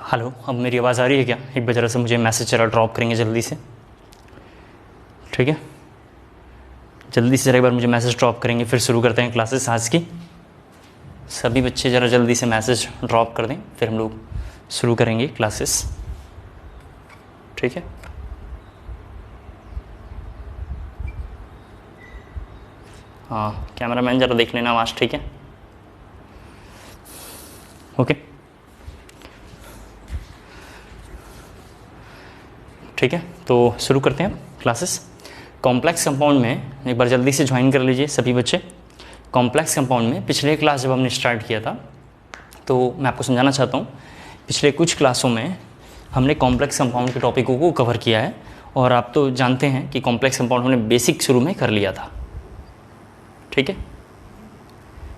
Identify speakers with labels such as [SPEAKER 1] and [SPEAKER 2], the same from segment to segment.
[SPEAKER 1] Hello, अब मेरी आवाज़ आ रही है क्या? एक बार ज़रा से मुझे मैसेज ज़रा ड्रॉप करेंगे जल्दी से, ठीक है? जल्दी से ज़रा एक बार मुझे मैसेज ड्रॉप करेंगे, फिर शुरू करते हैं क्लासेस आज की। सभी बच्चे ज़रा जल्दी से मैसेज ड्रॉप कर दें, फिर हम लोग शुरू करेंगे क्लासेस, ठीक है? हाँ, कैमरामैन ज़रा देख लेना आवाज़, ठीक है? ओके, ठीक है, तो शुरू करते हैं क्लासेस। कॉम्प्लेक्स कंपाउंड में एक बार जल्दी से ज्वाइन कर लीजिए सभी बच्चे। कॉम्प्लेक्स कंपाउंड में पिछले क्लास जब हमने स्टार्ट किया था, तो मैं आपको समझाना चाहता हूँ, पिछले कुछ क्लासों में हमने कॉम्प्लेक्स कंपाउंड के टॉपिकों को कवर किया है। और आप तो जानते हैं कि कॉम्प्लेक्स कंपाउंड हमने बेसिक शुरू में कर लिया था, ठीक है?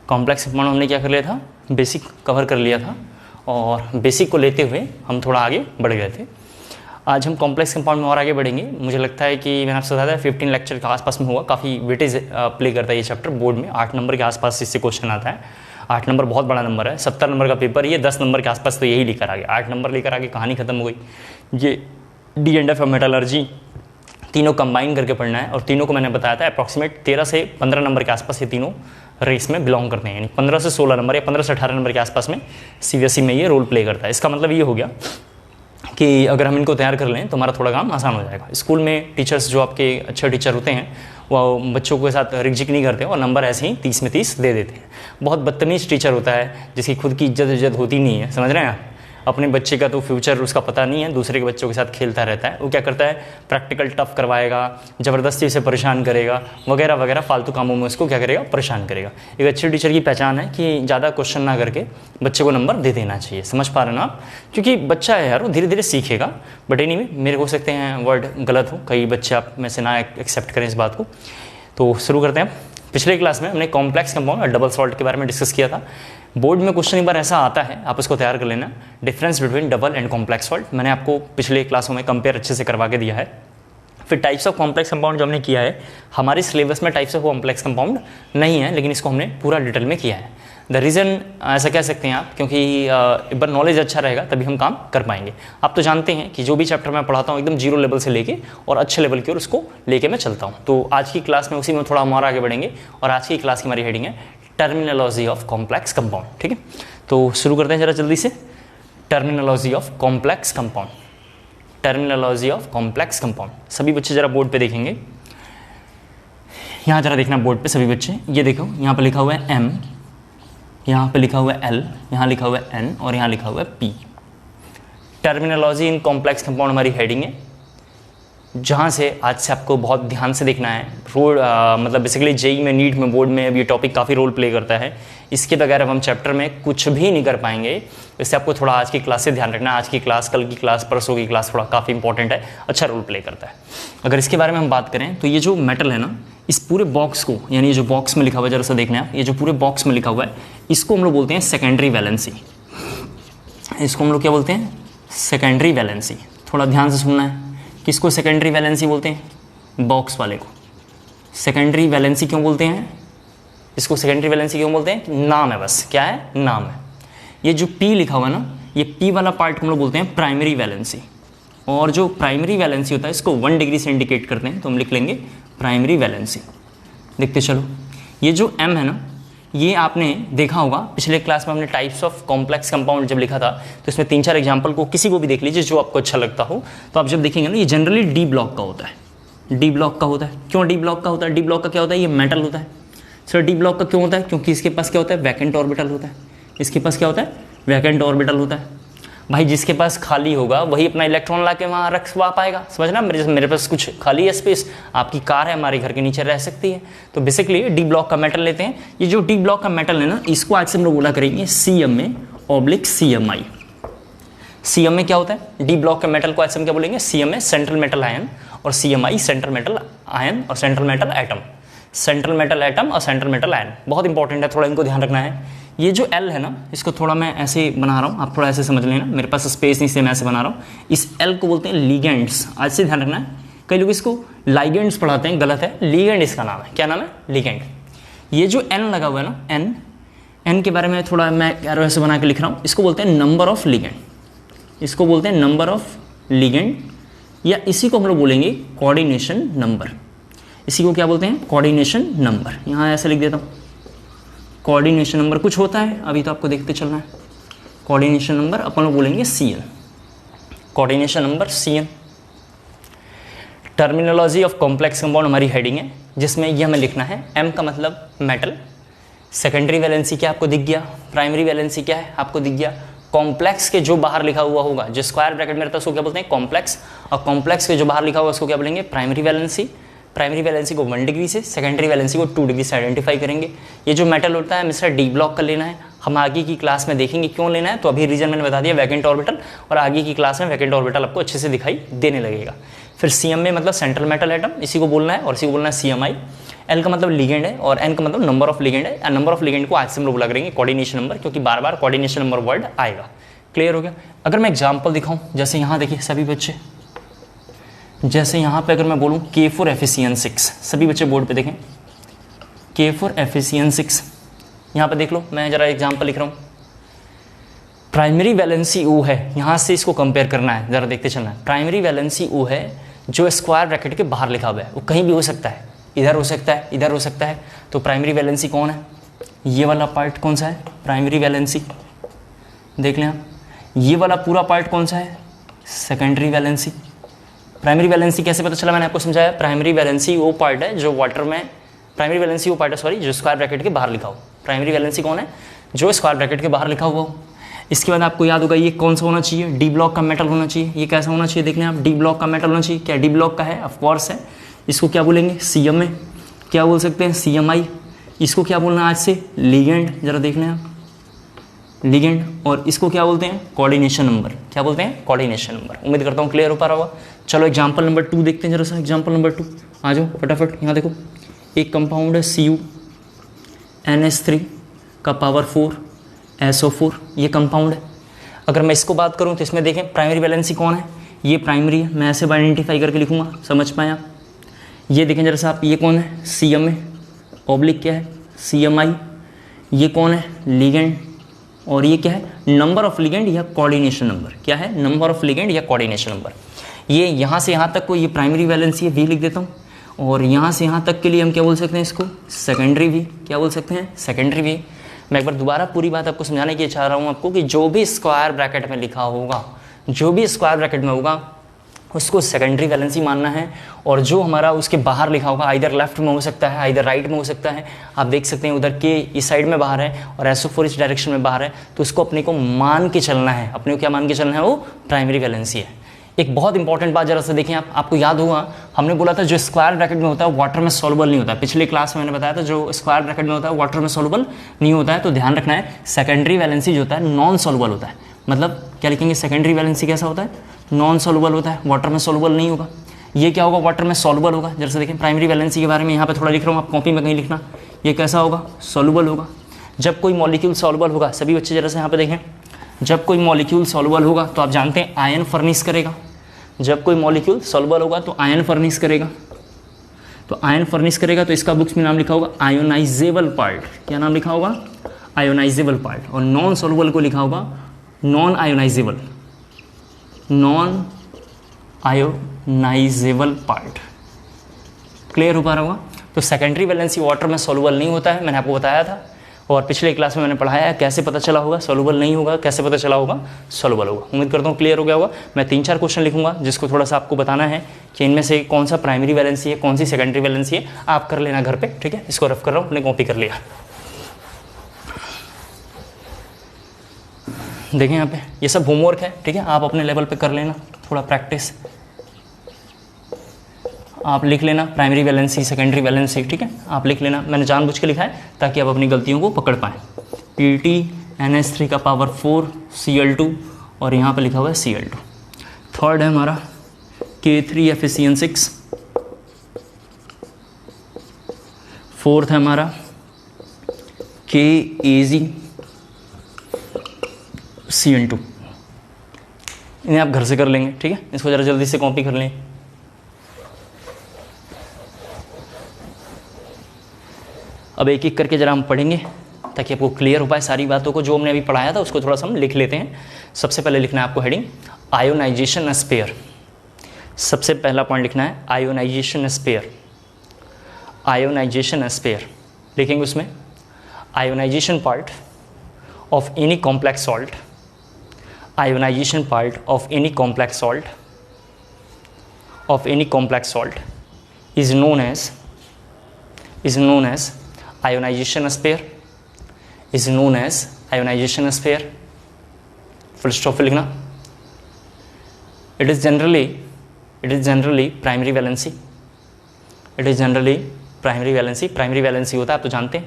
[SPEAKER 1] कॉम्प्लेक्स कंपाउंड हमने क्या कर लिया था? बेसिक कवर कर लिया था, और बेसिक को लेते हुए हम थोड़ा आगे बढ़ गए थे। आज हम कॉम्प्लेक्स कंपाउंड में और आगे बढ़ेंगे। मुझे लगता है कि मैंने आपसे बताया था 15 लेक्चर के आसपास में होगा। काफ़ी वेटेज प्ले करता है ये चैप्टर। बोर्ड में 8 नंबर के आसपास इससे क्वेश्चन आता है। 8 नंबर बहुत बड़ा नंबर है। 70 नंबर का पेपर, ये 10 नंबर के आसपास तो यही लेकर आ गया। 8 नंबर लेकर आगे कहानी खत्म हो गई। ये D&F और मेटलर्जी तीनों कंबाइन करके पढ़ना है, और तीनों को मैंने बताया था अप्रॉक्सीमेट 13 से 15 नंबर के आसपास ये तीनों रेस में बिलोंग करते हैं। यानी 15 से 16 नंबर या 15 से 18 नंबर के आसपास में CBSE में ये रोल प्ले करता है। इसका मतलब ये हो गया कि अगर हम इनको तैयार कर लें तो हमारा थोड़ा काम आसान हो जाएगा। स्कूल में टीचर्स जो आपके अच्छे टीचर होते हैं, वो बच्चों के साथ रिगजिक नहीं करते और नंबर ऐसे ही 30 में 30 दे देते हैं। बहुत बदतमीज़ टीचर होता है जिसकी खुद की इज्जत होती नहीं है, समझ रहे हैं आप? अपने बच्चे का तो फ्यूचर उसका पता नहीं है, दूसरे के बच्चों के साथ खेलता रहता है। वो क्या करता है? प्रैक्टिकल टफ करवाएगा, ज़बरदस्ती से परेशान करेगा, वगैरह वगैरह फालतू कामों में उसको क्या करेगा? परेशान करेगा। एक अच्छे टीचर की पहचान है कि ज़्यादा क्वेश्चन ना करके बच्चे को नंबर दे देना चाहिए। समझ पा रहे ना आप? क्योंकि बच्चा है यार, वो धीरे धीरे सीखेगा। बट एनीवे, मेरे हो सकते हैं वर्ड गलत हो, कई बच्चे आप में से ना एक्सेप्ट करें इस बात को। तो शुरू करते हैं। पिछले क्लास में हमने कॉम्प्लेक्स कंपाउंड और डबल सॉल्ट के बारे में डिस्कस किया था। बोर्ड में क्वेश्चन एक बार ऐसा आता है, आप उसको तैयार कर लेना। Difference between double and complex salt मैंने आपको पिछले क्लासों में कंपेयर अच्छे से करवा के दिया है। फिर टाइप्स ऑफ कॉम्प्लेक्स कंपाउंड जो हमने किया है, हमारे सिलेबस में टाइप्स ऑफ कॉम्प्लेक्स कंपाउंड नहीं है, लेकिन इसको हमने पूरा डिटेल में किया है। द रीज़न ऐसा कह सकते हैं आप, क्योंकि एक बार नॉलेज अच्छा रहेगा तभी हम काम कर पाएंगे। आप तो जानते हैं कि जो भी चैप्टर मैं पढ़ाता हूँ एकदम जीरो लेवल से लेके और अच्छे लेवल की ओर उसको लेके मैं चलता हूँ। तो आज की क्लास में उसी में थोड़ा हम और आगे बढ़ेंगे, और आज की क्लास की हमारी हेडिंग है टर्मिनोलॉजी ऑफ कॉम्प्लेक्स कंपाउंड, ठीक है? तो शुरू करते हैं जरा जल्दी से। Terminology of complex compound, terminology of complex compound. सभी बच्चे जरा बोर्ड पे देखेंगे, यहाँ जरा देखना बोर्ड पे सभी बच्चे। ये देखो, यहाँ पे लिखा हुआ है M, यहाँ पे लिखा हुआ है L, यहाँ लिखा हुआ है N और यहाँ लिखा हुआ है P। Terminology in complex compound हमारी हेडिंग है, जहाँ से आज से आपको बहुत ध्यान से देखना है। मतलब बेसिकली JEE में, नीट में, बोर्ड में अब ये टॉपिक काफ़ी रोल प्ले करता है। इसके बगैर अब हम चैप्टर में कुछ भी नहीं कर पाएंगे। इससे आपको थोड़ा आज की क्लास से ध्यान रखना है। आज की क्लास, कल की क्लास, परसों की क्लास थोड़ा काफ़ी इंपॉर्टेंट है, अच्छा रोल प्ले करता है। अगर इसके बारे में हम बात करें तो ये जो मेटल है ना, इस पूरे बॉक्स को, यानी ये जो बॉक्स में लिखा हुआ है, जरा सा देखना है, ये जो पूरे बॉक्स में लिखा हुआ है, इसको हम लोग बोलते हैं सेकेंडरी वैलेंसी। इसको हम लोग क्या बोलते हैं? Secondary valency. थोड़ा ध्यान से सुनना है। किसको सेकेंडरी वैलेंसी बोलते हैं? बॉक्स वाले को सेकेंडरी वैलेंसी क्यों बोलते हैं? इसको सेकेंडरी वैलेंसी क्यों बोलते हैं? नाम है बस। क्या है? नाम है। ये जो P लिखा हुआ है ना, ये P वाला पार्ट को हम लोग बोलते हैं प्राइमरी वैलेंसी। और जो प्राइमरी वैलेंसी होता है, इसको 1 डिग्री से इंडिकेट करते हैं, तो हम लिख लेंगे प्राइमरी वैलेंसी। देखते चलो, ये जो M है ना, ये आपने देखा होगा पिछले क्लास में हमने टाइप्स ऑफ कॉम्प्लेक्स कंपाउंड जब लिखा था, तो इसमें 3-4 एग्जांपल को किसी को भी देख लीजिए जो आपको अच्छा लगता हो। तो आप जब देखेंगे ना, ये जनरली D ब्लॉक का होता है। D ब्लॉक का होता है। क्यों D ब्लॉक का होता है? D ब्लॉक का क्या होता है? ये मेटल होता है। सर D ब्लॉक का क्यों होता है? क्योंकि इसके पास क्या होता है? वैकेंट ऑर्बिटल होता है। इसके पास क्या होता है? वैकेंट ऑर्बिटल होता है। भाई जिसके पास खाली होगा वही अपना इलेक्ट्रॉन ला के वहाँ रखवा पाएगा, समझना? मेरे पास कुछ खाली है स्पेस, आपकी कार है हमारे घर के नीचे रह सकती है। तो बेसिकली D ब्लॉक का मेटल लेते हैं। ये जो D ब्लॉक का मेटल है ना, इसको आज से हम लोग बोला करेंगे CMA/CMI। CMA क्या होता है? D ब्लॉक के मेटल को आज से हम क्या बोलेंगे? CMA सेंट्रल मेटल आयन, और CMI सेंट्रल मेटल आयन और central metal atom. Central metal atom और सेंट्रल मेटल आयन बहुत इंपॉर्टेंट है, थोड़ा इनको ध्यान रखना है। ये जो L है ना, इसको थोड़ा मैं ऐसे बना रहा हूँ, आप थोड़ा ऐसे समझ लेना, मेरे पास स्पेस नहीं से मैं ऐसे बना रहा हूँ। इस L को बोलते हैं लिगेंड्स। आज से ध्यान रखना है, कई लोग इसको लाइगेंड्स पढ़ाते हैं, गलत है। लिगेंड इसका नाम है। क्या नाम है? लिगेंड। ये जो N लगा हुआ है ना, N के बारे में थोड़ा मैं ऐसे बना के लिख रहा हूँ, इसको बोलते हैं नंबर ऑफ लिगेंड। इसको बोलते हैं नंबर ऑफ लिगेंड, या इसी को हम लोग बोलेंगे कोऑर्डिनेशन नंबर। इसी को क्या बोलते हैं? Coordination number. यहाँ ऐसे लिख देता हूँ, कोऑर्डिनेशन नंबर कुछ होता है, अभी तो आपको देखते चलना है। कोऑर्डिनेशन नंबर अपन लोग बोलेंगे CN, coordination number CN। Terminology of complex compound हमारी हेडिंग है, जिसमें ये हमें लिखना है M का मतलब मेटल, सेकेंडरी वैलेंसी क्या आपको दिख गया, प्राइमरी वैलेंसी क्या है आपको दिख गया, कॉम्प्लेक्स के जो बाहर लिखा हुआ होगा, जो स्क्वायर ब्रैकेट में रहता है उसको क्या बोलते हैं? कॉम्प्लेक्स, और कॉम्प्लेक्स के जो बाहर लिखा होगा उसको क्या बोलेंगे? Primary valency. प्राइमरी वैलेंसी को 1 डिग्री से, सेकेंडरी वैलेंसी को 2 डिग्री से आइडेंटिफाई करेंगे। ये जो मेटल होता है हमेशा डी ब्लॉक कर लेना है, हम आगे की क्लास में देखेंगे क्यों लेना है। तो अभी रीजन मैंने बता दिया वैकेंट ऑर्बिटल, और आगे की क्लास में वैकेंट ऑर्बिटल आपको अच्छे से दिखाई देने लगेगा। फिर CM में मतलब सेंट्रल मेटल एटम, इसी को बोलना है, और इसी को बोलना है CMI। L का मतलब लिगेंड है, और N का मतलब नंबर ऑफ लिगेंड है। नंबर ऑफ लिगेंड को आज से हम लोग बोला करेंगे कोऑर्डिनेशन नंबर, क्योंकि बार बार कोऑर्डिनेशन नंबर वर्ड आएगा। क्लियर हो गया? अगर मैं एग्जांपल दिखाऊं, जैसे यहाँ देखिए सभी बच्चे, जैसे यहाँ पे अगर मैं बोलूँ K4FeCN6, सभी बच्चे बोर्ड पे देखें, K4FeCN6, यहाँ पे देख लो, मैं जरा एग्जांपल लिख रहा हूँ। प्राइमरी वैलेंसी O है, यहाँ से इसको कंपेयर करना है, जरा देखते चलना है। प्राइमरी वैलेंसी O है जो स्क्वायर ब्रैकेट के बाहर लिखा हुआ है, वो कहीं भी हो सकता है, इधर हो सकता है, इधर हो सकता है। तो प्राइमरी वैलेंसी कौन है? ये वाला पार्ट कौन सा है? Primary valency. देख लें आप, ये वाला पूरा पार्ट कौन सा है? Secondary valency. प्राइमरी वैलेंसी कैसे पता चला? मैंने आपको समझाया, प्राइमरी वैलेंसी वो पार्ट है जो वाटर में, प्राइमरी वैलेंसी वो पार्ट है सॉरी जो स्क्वायर ब्रैकेट के बाहर लिखा हो। प्राइमरी वैलेंसी कौन है? जो स्क्वायर ब्रैकेट के बाहर लिखा हुआ हो। इसके बाद आपको याद होगा ये कौन सा होना चाहिए? डी ब्लॉक का मेटल होना चाहिए। ये कैसा होना चाहिए? देख लें आप, डी ब्लॉक का मेटल होना चाहिए। क्या डी ब्लॉक का है? ऑफकोर्स है। इसको क्या बोलेंगे? CMA। क्या बोल सकते हैं? CMI। इसको क्या बोलना है आज से? लिगेंड। जरा देख लें आप, लिगेंड। और इसको क्या बोलते हैं? Coordination number. क्या बोलते हैं? Coordination number. उम्मीद करता हूँ क्लियर हो पा रहा होगा। चलो एग्जांपल नंबर 2 देखते हैं जरा सा। एग्जांपल नंबर 2 आ जाओ फटाफट। यहाँ देखो, एक कंपाउंड है CuNH3 का पावर 4 SO4, ये कंपाउंड है। अगर मैं इसको बात करूँ तो इसमें देखें प्राइमरी वैलेंसी कौन है? ये प्राइमरी है, मैं ऐसे आइडेंटिफाई करके लिखूँगा, समझ पाए आप? ये देखें जरा सा आप, ये कौन है? CMA ऑब्लिक क्या है? CMI। ये कौन है? लिगेंड। और ये क्या है? नंबर ऑफ लिगेंड या कोऑर्डिनेशन नंबर। क्या है? नंबर ऑफ लिगेंड या कोऑर्डिनेशन नंबर। ये यहाँ से यहाँ तक को ये प्राइमरी वैलेंसी है, V लिख देता हूँ। और यहाँ से यहाँ तक के लिए हम क्या बोल सकते हैं इसको? Secondary V। क्या बोल सकते हैं? Secondary V। मैं एक बार दोबारा पूरी बात आपको समझाने की चाह रहा हूँ आपको कि जो भी स्क्वायर ब्रैकेट में लिखा होगा, जो भी स्क्वायर ब्रैकेट में होगा उसको सेकेंडरी वैलेंसी मानना है। और जो हमारा उसके बाहर लिखा होगा, आइदर लेफ्ट में हो सकता है, आइदर राइट में हो सकता है। आप देख सकते हैं उधर के इस साइड में बाहर है और SO4 इस डायरेक्शन में बाहर है, तो उसको अपने को मान के चलना है। अपने को क्या मान के चलना है? वो प्राइमरी वैलेंसी है। एक बहुत इंपॉर्टेंट बात जरा सा देखें आप, आपको याद होगा हमने बोला था जो स्क्वायर ब्रैकेट में होता है वाटर में सॉल्युबल नहीं होता है। पिछले क्लास में मैंने बताया था जो स्क्वायर ब्रैकेट में होता है वाटर में सॉल्युबल नहीं होता है। तो ध्यान रखना है, सेकेंडरी वैलेंसी जो होता है नॉन सॉल्युबल होता है। मतलब क्या लिखेंगे? सेकेंडरी वैलेंसी कैसा होता है? नॉन सॉल्युबल होता है, वाटर में सॉल्युबल नहीं होगा। ये क्या होगा? वाटर में सॉल्युबल होगा। जैसे देखें प्राइमरी वैलेंसी के बारे में यहाँ पे थोड़ा लिख रहा हूँ, आप कॉपी में कहीं लिखना। ये कैसा होगा? सॉल्युबल होगा। जब कोई मॉलिक्यूल सॉल्युबल होगा, सभी बच्चे जरा से यहाँ पे देखें, जब कोई मॉलिक्यूल सॉल्युबल होगा तो आप जानते हैं आयन फर्निश करेगा। जब कोई मॉलिक्यूल सॉल्युबल होगा तो आयन फर्निश करेगा। तो आयन फर्निश करेगा तो इसका बुक्स में नाम लिखा होगा आयोनाइजेबल पार्ट। क्या नाम लिखा होगा? Ionisable part. और नॉन सॉल्युबल को लिखा होगा non ionisable, non ionisable part. Clear हो पा रहा होगा? तो सेकेंडरी वैलेंसी वाटर में सॉल्युबल नहीं होता है, मैंने आपको बताया था। और पिछले क्लास में मैंने पढ़ाया है कैसे पता चला होगा सॉल्युबल नहीं होगा, कैसे पता चला होगा सॉल्युबल होगा। उम्मीद करता हूँ क्लियर हो गया होगा। मैं 3-4 क्वेश्चन लिखूंगा जिसको थोड़ा सा आपको बताना है कि इनमें से कौन सा प्राइमरी वैलेंसी है, कौन सी सेकेंडरी वैलेंसी है। आप कर लेना घर पे, ठीक है? इसको रफ कर रहा हूँ, अपने कॉपी कर लिया। देखें यहाँ पे ये सब होमवर्क है, ठीक है? आप अपने लेवल पे कर लेना, थोड़ा प्रैक्टिस आप लिख लेना। प्राइमरी वैलेंसी, सेकेंडरी वैलेंसी, ठीक है? आप लिख लेना। मैंने जानबूझ के लिखा है ताकि आप अपनी गलतियों को पकड़ पाएँ। PtNH3 का पावर 4 Cl2 और यहाँ पे लिखा हुआ है Cl2। थर्ड है हमारा K3FeCN6। फोर्थ है हमारा KAgCN2। इन्हें आप घर से कर लेंगे, ठीक है? इसको ज़रा जल्दी से कॉपी कर लें। अब एक एक करके ज़रा हम पढ़ेंगे ताकि आपको क्लियर हो पाए सारी बातों को जो हमने अभी पढ़ाया था उसको थोड़ा सा हम लिख लेते हैं। सबसे पहले लिखना है आपको हेडिंग आयोनाइजेशन स्पेयर। सबसे पहला पॉइंट लिखना है आयोनाइजेशन स्पेयर। आयोनाइजेशन स्पेयर लिखेंगे उसमें ionization part of any complex salt. Ionization part of any complex salt is known as ionization sphere, is known as ionization sphere। Full stop पे लिखना। it is generally primary valency। it is generally primary valency। primary valency होता है आप तो जानते हैं।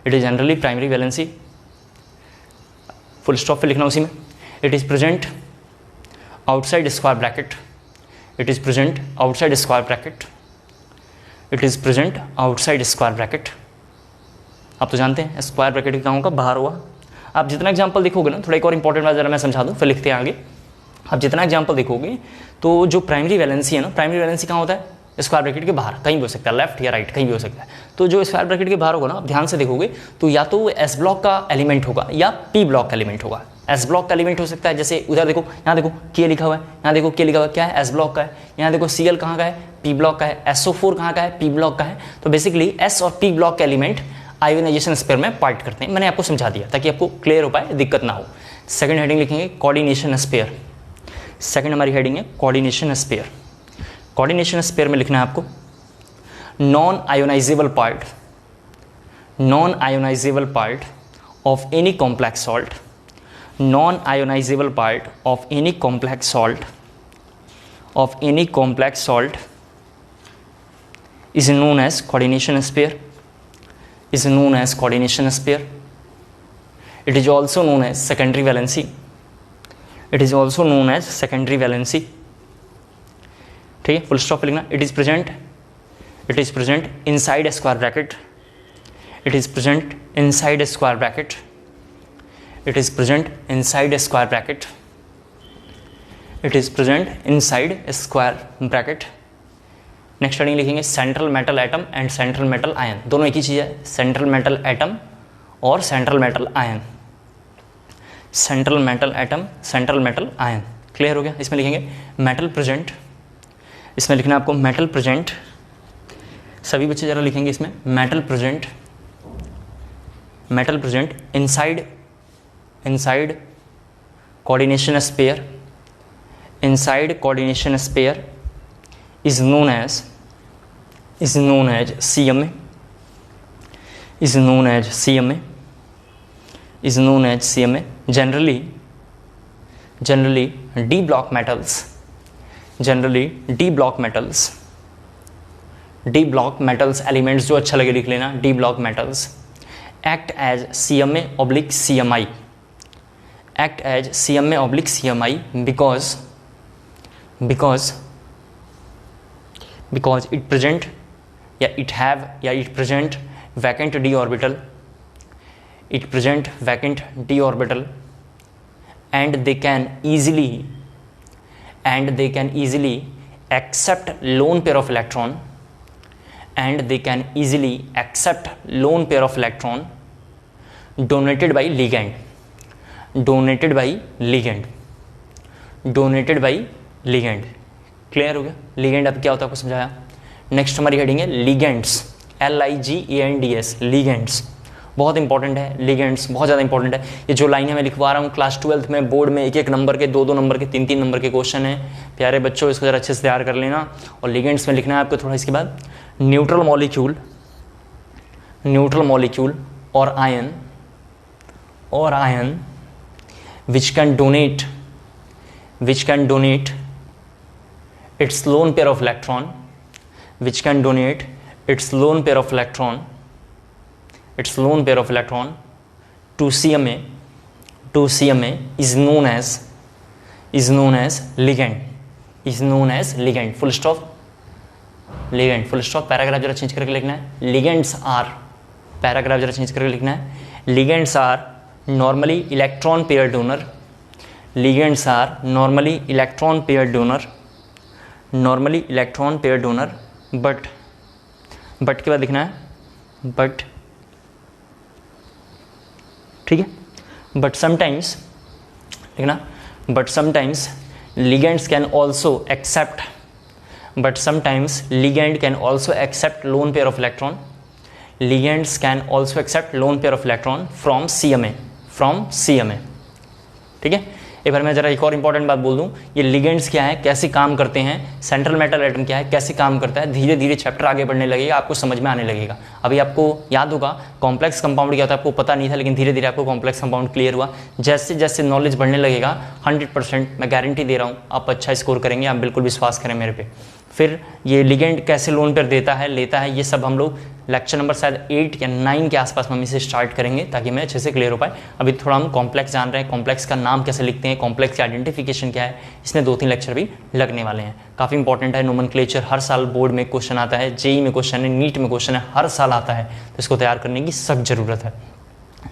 [SPEAKER 1] it is generally primary valency। Full stop पे लिखना उसी में। it is present outside square bracket। it is present outside square bracket। it is present outside square bracket। आप तो जानते हैं स्क्वायर ब्रैकेट कहाँ होगा, बाहर हुआ। आप जितना एग्जांपल देखोगे ना, थोड़ा एक और इंपॉर्टेंट बात जरा मैं समझा दूँ फिर लिखते हैं आगे। आप जितना एग्जांपल देखोगे तो जो प्राइमरी वैलेंसी है ना, प्राइमरी वैलेंसी कहाँ होता है, स्क्वायर ब्रैकेट के बाहर कहीं भी हो सकता है, लेफ्ट या राइट कहीं भी हो सकता है। तो जो स्क्वायर ब्रैकेट के बाहर होगा ना, आप ध्यान से देखोगे तो या तो वो एस ब्लॉक का एलिमेंट होगा या पी ब्लॉक का एलिमेंट होगा। एस ब्लॉक का एलिमेंट हो सकता है, जैसे उधर देखो, यहाँ देखो के लिखा हुआ है, यहाँ देखो के लिखा हुआ है, क्या है, एस ब्लॉक का है। यहाँ देखो Cl कहाँ का है, पी ब्लॉक का है। SO4 कहाँ का है, पी ब्लॉक का है। तो बेसिकली एस और पी ब्लॉक के एलिमेंट आयोनाइजेशन स्पेयर में पार्ट करते हैं। मैंने आपको समझा दिया ताकि आपको क्लियर हो पाए, दिक्कत ना हो। सेकंड हेडिंग लिखेंगे कोऑर्डिनेशन स्पेयर। सेकंड हमारी हेडिंग है कोऑर्डिनेशन स्पेयर। कोऑर्डिनेशन स्पेयर में लिखना है आपको non ionisable part of any complex salt. Non ionisable part of any complex salt is known as coordination sphere। is known as coordination sphere। it is also known as secondary valency। it is also known as secondary valency। ठीक है, full stop पे लिखना। it is present inside a square bracket। it is present inside a square bracket। it is present inside a square bracket। it is present inside a square bracket। Next heading लिखेंगे central metal atom and central metal ion. दोनों एक ही चीज़ है, central metal atom और central metal ion. Central metal atom, central metal ion, clear हो गया। इसमें लिखेंगे मेटल प्रेजेंट। इसमें लिखना आपको मेटल प्रेजेंट। सभी बच्चे जरा लिखेंगे इसमें metal present inside coordination sphere. Inside coordination sphere is known as CMA। is known as CMA। generally d block metals elements जो अच्छा लगे लिख लेना। d block metals act as CMA/CMI because it present vacant d orbital। it present vacant d orbital and they can easily accept lone pair of electron donated by ligand। Clear हो गया। Ligand अब क्या होता है आपको समझाया। Next हमारी heading है लिगेंड्स। LIGANDS लिगेंड्स बहुत इंपॉर्टेंट है। लिगेंड्स बहुत ज़्यादा इंपॉर्टेंट है। ये जो लाइनें मैं लिखवा रहा हूँ क्लास 12th में बोर्ड में 1-1 नंबर के, 2-2 नंबर के, 3-3 नंबर के क्वेश्चन है। प्यारे बच्चों इसको ज़रा अच्छे से तैयार कर लेना। और लिगेंड्स में लिखना है आपको थोड़ा इसके बाद न्यूट्रल मॉलिक्यूल और ion which can donate its lone pair of electron to CMA is known as ligand। Full stop paragraph जरा चेंज करके लिखना है। Ligands are normally electron pair donor but के बाद लिखना है ठीक है। बट समटाइम्स देखना, but sometimes ligands can also accept, but sometimes ligand can also accept lone pair of electron. Ligands can also accept lone pair of electron from CMA, ठीक है। एक बार मैं जरा एक और इंपॉर्टेंट बात बोल दूं, ये लिगेंड्स क्या है, कैसे काम करते हैं, सेंट्रल मेटल एटम क्या है, कैसे काम करता है, धीरे धीरे चैप्टर आगे बढ़ने लगेगा, आपको समझ में आने लगेगा। अभी आपको याद होगा कॉम्प्लेक्स कंपाउंड क्या होता है, आपको पता नहीं था, लेकिन धीरे धीरे आपको कॉम्प्लेक्स कंपाउंड क्लियर हुआ। जैसे जैसे नॉलेज बढ़ने लगेगा 100% मैं गारंटी दे रहा हूँ आप अच्छा स्कोर करेंगे, आप बिल्कुल विश्वास करें मेरे पे। फिर ये लिगेंड कैसे लोन पेयर देता है, लेता है, ये सब हम लोग लेक्चर नंबर शायद 8 या 9 के आसपास हम इसे स्टार्ट करेंगे, ताकि मैं अच्छे से क्लियर हो पाए। अभी थोड़ा हम कॉम्प्लेक्स जान रहे हैं, कॉम्प्लेक्स का नाम कैसे लिखते हैं, कॉम्प्लेक्स की आइडेंटिफिकेशन क्या है, इसमें 2-3 लेक्चर भी लगने वाले हैं। काफ़ी इंपॉर्टेंट है, नोमेनक्लेचर हर साल बोर्ड में क्वेश्चन आता है, जेई में क्वेश्चन है, नीट में क्वेश्चन है, हर साल आता है, तो इसको तैयार करने की सख्त ज़रूरत है।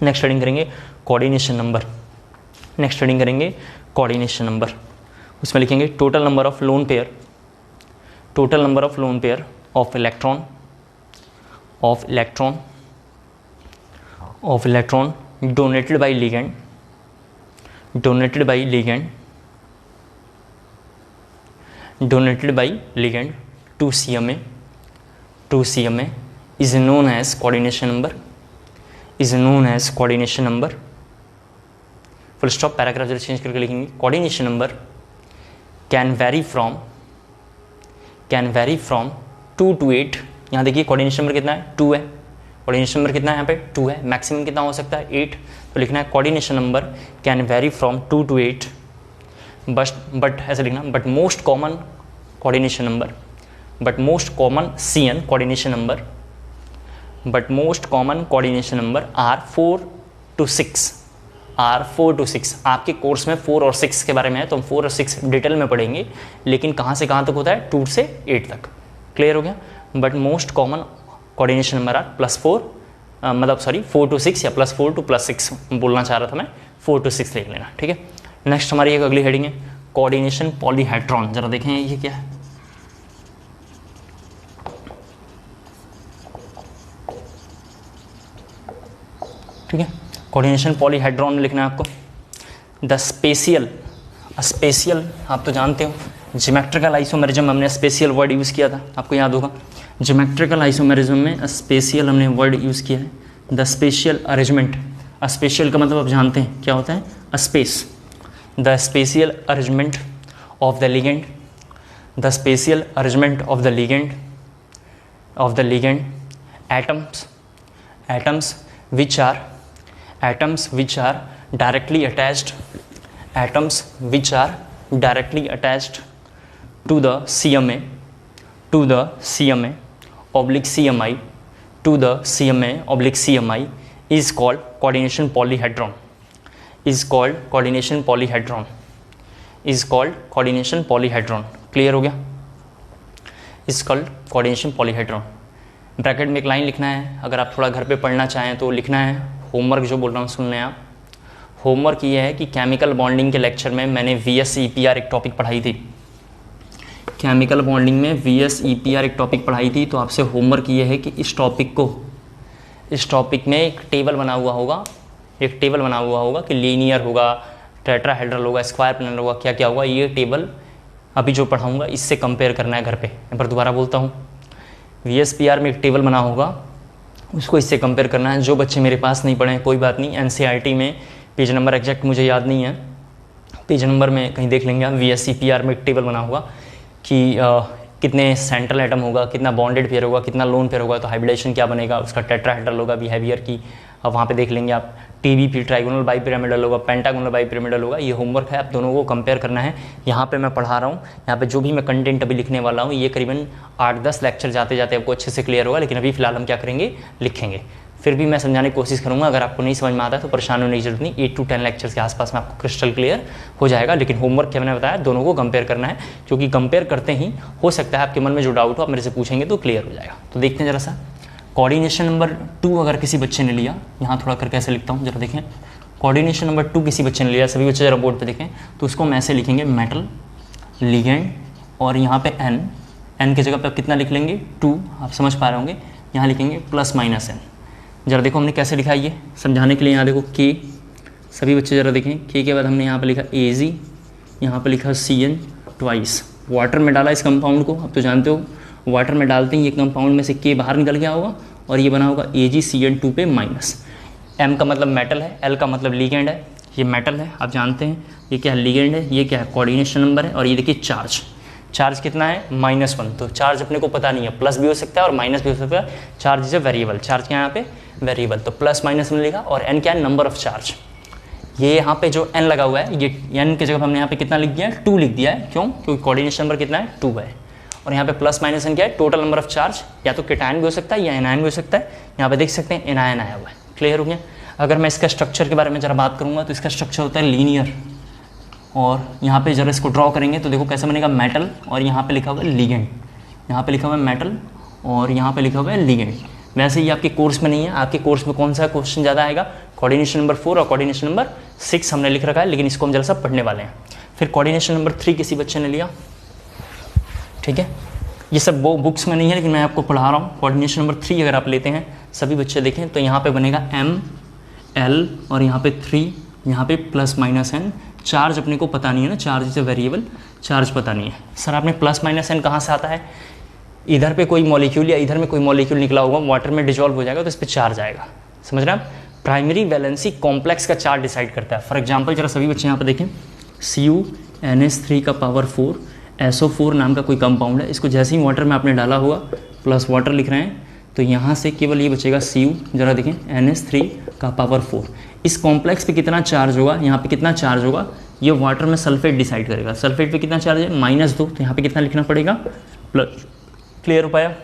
[SPEAKER 1] नेक्स्ट हेडिंग करेंगे कोऑर्डिनेशन नंबर। नेक्स्ट हेडिंग करेंगे कोऑर्डिनेशन नंबर, उसमें लिखेंगे total number of lone pair, total number of lone pair of electron donated by ligand to CMA is known as coordination number, full stop, paragraph जरा change करके लिखेंगे, coordination number can vary from 2 to 8। यहाँ देखिए coordination number कितना है, 2 है। Coordination number कितना है यहाँ पे, 2 है। मैक्सिमम कितना हो सकता है, 8। तो लिखना है coordination number can vary from 2 to 8, but ऐसे लिखना, but most common coordination number, but most common CN coordination number, but most common coordination number are 4 to 6। आपके कोर्स में 4 और 6 के बारे में है, तो हम 4 और 6 डिटेल में पढ़ेंगे, लेकिन कहाँ से कहाँ तक होता है, 2 से 8 तक। क्लियर हो गया। But most common coordination number are +4, मतलब सॉरी 4 to 6 या +4 to +6 बोलना चाह रहा था मैं, 4 to 6 लिख लेना, ठीक है। नेक्स्ट हमारी एक अगली हेडिंग है कोऑर्डिनेशन पॉलीहेड्रॉन। जरा देखें ये क्या है, ठीक है। कोऑर्डिनेशन पॉलीहेड्रॉन में लिखना है आपको द स्पेशियल आप तो जानते हो, ज्योमेट्रिकल आइसोमेरिज्म हमने स्पेशियल वर्ड यूज़ किया था, आपको याद होगा। ज्योमेट्रिकल आइसोमेरिज्म में स्पेशियल हमने वर्ड यूज़ किया है, द स्पेशियल अरेंजमेंट। स्पेशियल का मतलब आप जानते हैं क्या होता है, space. The spatial arrangement of the ligand, the spatial arrangement of the ligand atoms which are directly attached to the CMA oblique CMI is called coordination polyhedron, clear हो गया। Is called coordination polyhedron. Bracket में एक line लिखना है, अगर आप थोड़ा घर पे पढ़ना चाहें तो लिखना है। होमवर्क जो बोल रहा हूँ सुन लें आप। होमवर्क ये है कि केमिकल बॉन्डिंग के लेक्चर में मैंने VSEPR एक टॉपिक पढ़ाई थी, केमिकल बॉन्डिंग में VSEPR एक टॉपिक पढ़ाई थी। तो आपसे होमवर्क ये है कि इस टॉपिक में एक टेबल बना हुआ होगा कि लीनियर होगा, टेट्राहेड्रल होगा, स्क्वायर प्लेनर होगा, क्या क्या होगा। ये टेबल अभी जो पढ़ाऊँगा इससे कंपेयर करना है घर पे। एक बार दोबारा बोलता हूँ, VSPR में एक टेबल बना होगा, उसको इससे कंपेयर करना है। जो बच्चे मेरे पास नहीं पढ़े हैं कोई बात नहीं, NCERT में पेज नंबर एग्जैक्ट मुझे याद नहीं है, पेज नंबर में कहीं देख लेंगे आप। VSEPR में एक टेबल बना होगा कि कितने सेंट्रल एटम होगा, कितना बॉन्डेड पेयर होगा, कितना लोन पेयर होगा, तो हाइब्रिडेशन क्या बनेगा, उसका टेट्राहेड्रल होगा बिहेवियर की, अब वहाँ पे देख लेंगे आप। TBP ट्राइगोनल बाइपिरामिडल होगा, पेंटागोनल बाइपिरामिडल होगा। ये होमवर्क है, आप दोनों को कंपेयर करना है। यहाँ पे मैं पढ़ा रहा हूँ, यहाँ पे जो भी मैं कंटेंट अभी लिखने वाला हूँ, ये करीबन 8-10 लेक्चर जाते जाते आपको अच्छे से क्लियर होगा। लेकिन अभी फिलहाल हम क्या करेंगे, लिखेंगे। फिर भी मैं समझाने की कोशिश करूँगा, अगर आपको नहीं समझ में आता है तो परेशान होने की जरूरत नहीं। 8 to 10 लेक्चर्स के आसपास में आपको क्रिस्टल क्लियर हो जाएगा। लेकिन होमवर्क क्या मैंने बताया, दोनों को कंपेयर करना है, क्योंकि कंपेयर करते ही हो सकता है आपके मन में जो डाउट हो आप मेरे से पूछेंगे तो क्लियर हो जाएगा। तो देखते हैं जरा सा कोऑर्डिनेशन नंबर 2 अगर किसी बच्चे ने लिया, यहाँ थोड़ा कर कैसे लिखता हूँ जरा देखें। कोऑर्डिनेशन नंबर 2 किसी बच्चे ने लिया, सभी बच्चे जरा बोर्ड पे देखें, तो उसको हम ऐसे लिखेंगे मेटल लिगेंड, और यहाँ पे n की जगह पे आप कितना लिख लेंगे 2, आप समझ पा रहे होंगे। यहाँ लिखेंगे +-n, ज़रा देखो हमने कैसे लिखा है ये समझाने के लिए। यहाँ देखो के, सभी बच्चे ज़रा देखें, के बाद हमने यहाँ पे लिखा Ag, यहाँ पे लिखा Cn ट्वाइस, वाटर में डाला इस कंपाउंड को। अब तो जानते हो वाटर में डालते ही ये कंपाउंड में से के बाहर निकल गया होगा और ये बना होगा AgCN2 पे माइनस। M का मतलब मेटल है, L का मतलब लिगेंड है, ये मेटल है आप जानते हैं, ये क्या है लिगेंड है, ये क्या है कोऑर्डिनेशन नंबर है, और ये देखिए चार्ज, चार्ज कितना है -1। तो चार्ज अपने को पता नहीं है, प्लस भी हो सकता है और माइनस भी हो सकता है। Charge is a variable, charge क्या है यहाँ पे वेरिएबल, तो प्लस माइनस में लिखा। और n क्या है नंबर ऑफ चार्ज, ये यहाँ पे जो n लगा हुआ है ये n की जगह हमने यहाँ पे कितना लिख दिया है 2 लिख दिया है। क्यों? क्योंकि कोऑर्डिनेशन नंबर कितना है 2 है। और यहाँ पे प्लस माइनस n क्या है टोटल नंबर ऑफ चार्ज, या तो केटायन भी हो सकता है या एनायन भी हो सकता है। यहाँ पे देख सकते हैं एनायन आया हुआ है। क्लियर हो गया? अगर मैं इसका स्ट्रक्चर के बारे में ज़रा बात करूँगा तो इसका स्ट्रक्चर होता है लीनियर, और यहाँ पे जरा इसको ड्रॉ करेंगे तो देखो कैसे बनेगा मेटल, और यहाँ पे लिखा हुआ है लिगेंड, यहाँ पे लिखा हुआ है मेटल और यहाँ पे लिखा हुआ है लिगेंड। वैसे ये आपके कोर्स में नहीं है, आपके कोर्स में कौन सा क्वेश्चन ज़्यादा आएगा, कोऑर्डिनेशन नंबर 4 और कोऑर्डिनेशन नंबर 6 हमने लिख रखा है, लेकिन इसको हम जरा सा पढ़ने वाले हैं। फिर कोऑर्डिनेशन नंबर 3 किसी बच्चे ने लिया, ठीक है, ये सब वो बुक्स में नहीं है लेकिन मैं आपको पढ़ा रहा हूँ। कोऑर्डिनेशन नंबर 3 अगर आप लेते हैं सभी बच्चे देखें तो यहाँ पे बनेगा M L और यहाँ पे 3, यहाँ पे प्लस माइनस n। चार्ज अपने को पता नहीं है ना, charge is a variable, charge पता नहीं है। सर आपने प्लस माइनस n कहाँ से आता है, इधर पे कोई मॉलिक्यूल या इधर में कोई मॉलिक्यूल निकला होगा, वाटर में डिजॉल्व हो जाएगा तो इस पर चार्ज आएगा। समझ रहे हैं आप? प्राइमरी वैलेंसी कॉम्प्लेक्स का चार्ज डिसाइड करता है। फॉर एग्जाम्पल जरा सभी बच्चे यहाँ पर देखें, CuNH3 का पावर 4 SO4 नाम का कोई कंपाउंड है, इसको जैसे ही वाटर में आपने डाला हुआ प्लस वाटर लिख रहे हैं तो यहाँ से केवल ये बचेगा Cu, जरा देखें NH3 का पावर 4। इस कॉम्प्लेक्स पे कितना चार्ज होगा, यहाँ पे कितना चार्ज होगा, ये वाटर में सल्फेट डिसाइड करेगा। सल्फेट पे कितना चार्ज है -2, तो यहाँ पे कितना लिखना पड़ेगा प्लस। क्लियर हो पाया?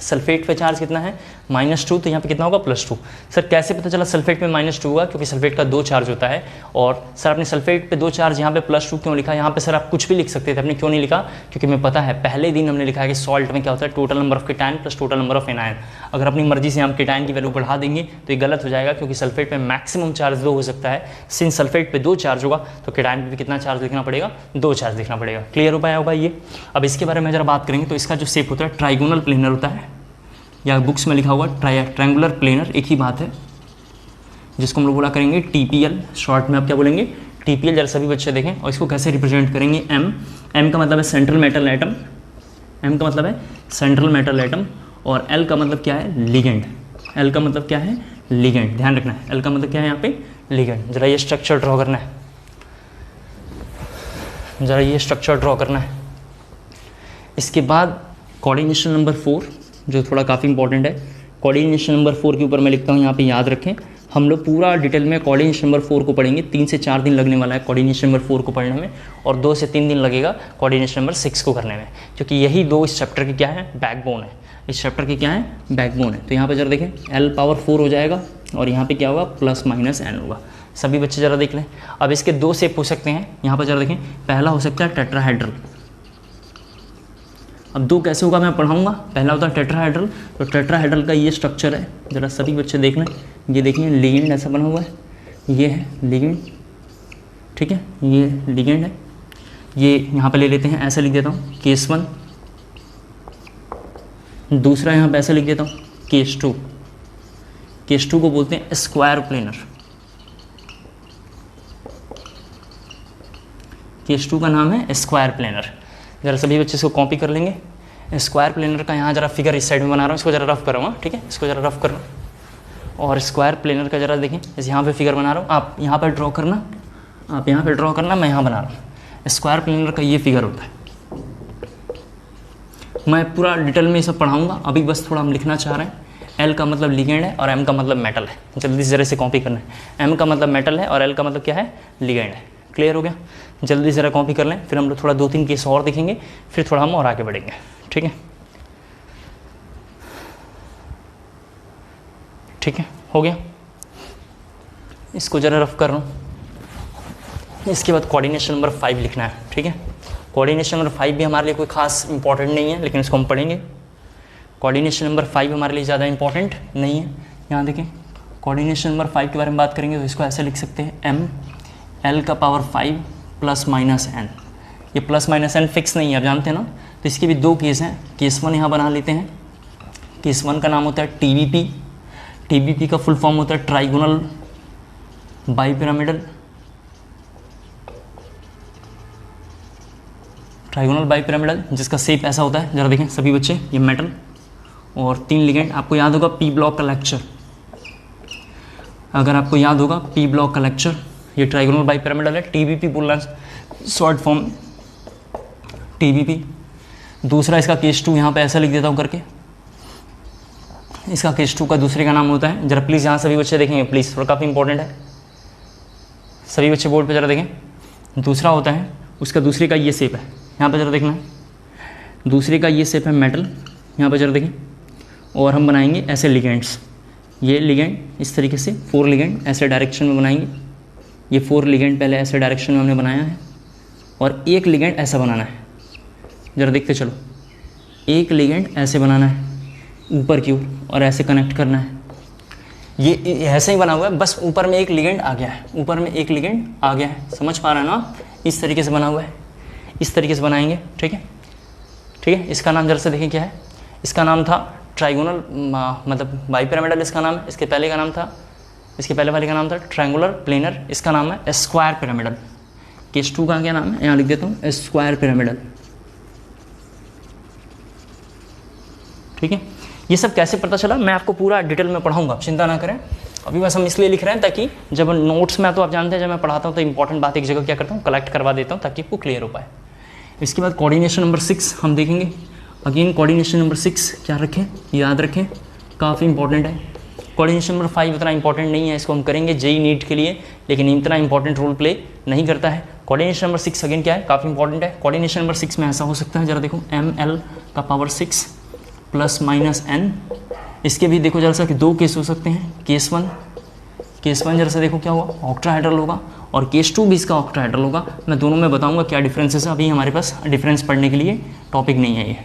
[SPEAKER 1] सल्फेट पे चार्ज कितना है -2, तो यहाँ पे कितना होगा +2। सर कैसे पता चला सल्फेट पे -2 होगा, क्योंकि सल्फेट का 2 चार्ज होता है। और सर आपने सल्फेट पे 2 चार्ज यहाँ पे +2 क्यों लिखा? यहाँ पे सर आप कुछ भी लिख सकते थे, आपने क्यों नहीं लिखा? क्योंकि मैं पता है पहले दिन हमने लिखा है कि सॉल्ट में क्या होता है total number of cation plus total number of anion. अगर अपनी मर्जी से हम केटायन की वैल्यू बढ़ा देंगे तो ये गलत हो जाएगा, क्योंकि सल्फेट पे मैक्सिमम चार्ज 2 हो सकता है। सिंस सल्फेट पे 2 चार्ज होगा तो केटायन पे भी कितना चार्ज लिखना पड़ेगा, 2 चार्ज लिखना पड़ेगा। क्लियर हो पाया होगा ये? अब इसके बारे में जरा बात करेंगे तो इसका जो शेप होता है ट्राइगोनल प्लेनर होता है, या बुक्स में लिखा हुआ ट्रायंगुलर प्लेनर, एक ही बात है, जिसको हम लोग बोला करेंगे TPL। शॉर्ट में आप क्या बोलेंगे TPL। जरा सभी बच्चे देखें, और इसको कैसे रिप्रेजेंट करेंगे M का मतलब है सेंट्रल मेटल एटम, M का मतलब है सेंट्रल मेटल एटम, और L का मतलब क्या है लिगेंड, L का मतलब क्या है लिगेंड। ध्यान रखना है L का मतलब क्या है यहाँ पे लिगेंड। जरा ये स्ट्रक्चर ड्रॉ करना है, जरा ये स्ट्रक्चर ड्रॉ करना है। इसके बाद कोऑर्डिनेशन नंबर 4 जो थोड़ा काफ़ी इंपॉर्टेंट है, कोऑर्डिनेशन नंबर 4 के ऊपर मैं लिखता हूँ यहाँ पे याद रखें। हम लोग पूरा डिटेल में कोऑर्डिनेशन नंबर 4 को पढ़ेंगे। 3 से 4 दिन लगने वाला है कोऑर्डिनेशन नंबर 4 को पढ़ने में, और 2 से 3 दिन लगेगा कोऑर्डिनेशन नंबर 6 को करने में, क्योंकि यही 2 इस चैप्टर के क्या है बैकबोन है, इस चैप्टर के क्या है बैकबोन है। तो यहाँ पर जरा देखें L पावर 4 हो जाएगा और यहाँ पर क्या होगा +-n होगा। सभी बच्चे ज़रा देख लें। अब इसके 2 शेप हो सकते हैं, यहाँ पर जरा देखें। पहला हो सकता है टेट्राहेड्रल। अब 2 कैसे होगा मैं पढ़ाऊंगा। पहला होता है टेट्राहेड्रल, तो टेट्राहेड्रल का ये स्ट्रक्चर है, ज़रा सभी बच्चे देख लें। ये देखिए लिगेंड ऐसा बना हुआ है, ये है लिगेंड, ठीक है, ये लिगेंड है। ये यहाँ पे ले लेते हैं, ऐसे लिख देता हूँ केस 1, दूसरा यहाँ पे ऐसे लिख देता हूँ केस 2। केस 2 को बोलते हैं स्क्वायर प्लेनर। केस 2 का नाम है स्क्वायर प्लेनर। जरा सभी बच्चे इसको कॉपी कर लेंगे। स्क्वायर प्लेनर का यहाँ जरा फिगर इस साइड में बना रहा हूँ, इसको जरा रफ करूँगा, ठीक है, इसको जरा रफ करना। और स्क्वायर प्लेनर का जरा देखें, जैसे यहाँ पे फिगर बना रहा हूँ, आप यहाँ पर ड्रॉ करना, आप यहाँ पे ड्रॉ करना, मैं यहाँ बना रहा हूँ। स्क्वायर प्लेनर का ये फिगर होता है। मैं पूरा डिटेल में ये सब पढ़ाऊँगा, अभी बस थोड़ा हम लिखना चाह रहे हैं। L का मतलब लिगेंड है और M का मतलब मेटल है। जल्दी से जरा से कॉपी करना है। M का मतलब मेटल है और L का मतलब क्या है लिगेंड है। क्लियर हो गया? जल्दी ज़रा कॉपी कर लें, फिर हम लोग थोड़ा 2-3 केस और देखेंगे, फिर थोड़ा हम और आगे बढ़ेंगे, ठीक है? ठीक है, हो गया। इसको ज़रा रफ कर रहा हूँ। इसके बाद कोऑर्डिनेशन नंबर 5 लिखना है, ठीक है? कोऑर्डिनेशन नंबर 5 भी हमारे लिए कोई खास इंपॉर्टेंट नहीं है, लेकिन इसको हम पढ़ेंगे। कोऑर्डिनेशन नंबर 5 हमारे लिए ज़्यादा इंपॉर्टेंट नहीं है। यहाँ देखें, कोऑर्डिनेशन नंबर 5 के बारे में बात करेंगे तो इसको ऐसे लिख सकते हैं M L का पावर 5 +-n। ये +-n फिक्स नहीं है, आप जानते हैं ना। तो इसके भी 2 केस हैं। केस 1 यहाँ बना लेते हैं। केस 1 का नाम होता है TVP। TBP का फुल फॉर्म होता है ट्राइगोनल बाइपिरामिडल, ट्राइगोनल बाइपिरामिडल जिसका शेप ऐसा होता है। जरा देखें सभी बच्चे, ये मेटल और 3 लिगेंड। आपको याद होगा पी ब्लॉक का लेक्चर, अगर आपको याद होगा पी ब्लॉक का लेक्चर, ये ट्राइगोनल बाइपिरामिडल है। TBP बोलना शॉर्ट फॉर्म TBP। दूसरा इसका केस 2 यहाँ पे ऐसा लिख देता हूँ करके, इसका केस 2 का दूसरे का नाम होता है, जरा प्लीज़ यहाँ सभी बच्चे देखेंगे प्लीज़, थोड़ा काफ़ी इंपॉर्टेंट है, सभी बच्चे बोर्ड पे जरा देखें। दूसरा होता है उसका दूसरे का ये शेप है, यहाँ पे जरा देखना है, दूसरे का ये शेप है मेटल, यहाँ पे जरा देखें। और हम बनाएंगे ऐसे लिगेंड्स, ये लिगेंड इस तरीके से 4 लिगेंड ऐसे डायरेक्शन में बनाएंगे। ये 4 लिगेंड पहले ऐसे डायरेक्शन में हमने बनाया है और एक लिगेंड ऐसा बनाना है। जरा देखते चलो, एक लिगेंड ऐसे बनाना है ऊपर की ओर और ऐसे कनेक्ट करना है। ये ऐसे ही बना हुआ है, बस ऊपर में एक लिगेंड आ गया है, ऊपर में एक लिगेंड आ गया है, समझ पा रहे हैं ना? इस तरीके से बना हुआ है, इस तरीके से बनाएंगे, ठीक है ठीक है। इसका नाम जरा से देखें क्या है, इसका नाम था ट्राइगोनल मतलब बाइपिरामिडल इसका नाम है। इसके पहले का नाम था, इसके पहले वाले का नाम था ट्रायंगुलर प्लेनर, इसका नाम है स्क्वायर पिरामिडल। केस 2 का क्या नाम है, यहाँ लिख देता हूँ स्क्वायर पिरामिडल, ठीक है। ये सब कैसे पता चला मैं आपको पूरा डिटेल में पढ़ाऊंगा, आप चिंता ना करें। अभी बस हम इसलिए लिख रहे हैं ताकि जब नोट्स में, तो आप जानते हैं जब मैं पढ़ाता हूँ तो इंपॉर्टेंट बात एक जगह क्या करता हूँ, कलेक्ट करवा देता हूँ ताकि आपको क्लियर हो पाए। इसके बाद कोऑर्डिनेशन नंबर 6 हम देखेंगे। अगेन कोऑर्डिनेशन नंबर 6 क्या रखें, याद रखें, काफ़ी इंपॉर्टेंट है। कोऑर्डिनेशन नंबर 5 उतना इंपॉर्टेंट नहीं है, इसको हम करेंगे जेई नीट के लिए, लेकिन इतना इंपॉर्टेंट रोल प्ले नहीं करता है। कोऑर्डिनेशन नंबर 6 अगेन क्या है, काफ़ी इंपॉर्टेंट है। कोऑर्डिनेशन नंबर 6 में ऐसा हो सकता है, जरा देखो ml का पावर 6 प्लस माइनस n। इसके भी देखो जरा सा कि 2 केस हो सकते हैं, केस 1 जरा सा देखो क्या हुआ, ऑक्टाहेड्रल होगा, और केस 2 भी इसका ऑक्टाहेड्रल होगा। मैं दोनों में बताऊंगा क्या डिफरेंसेस है, अभी हमारे पास डिफरेंस पढ़ने के लिए टॉपिक नहीं है। ये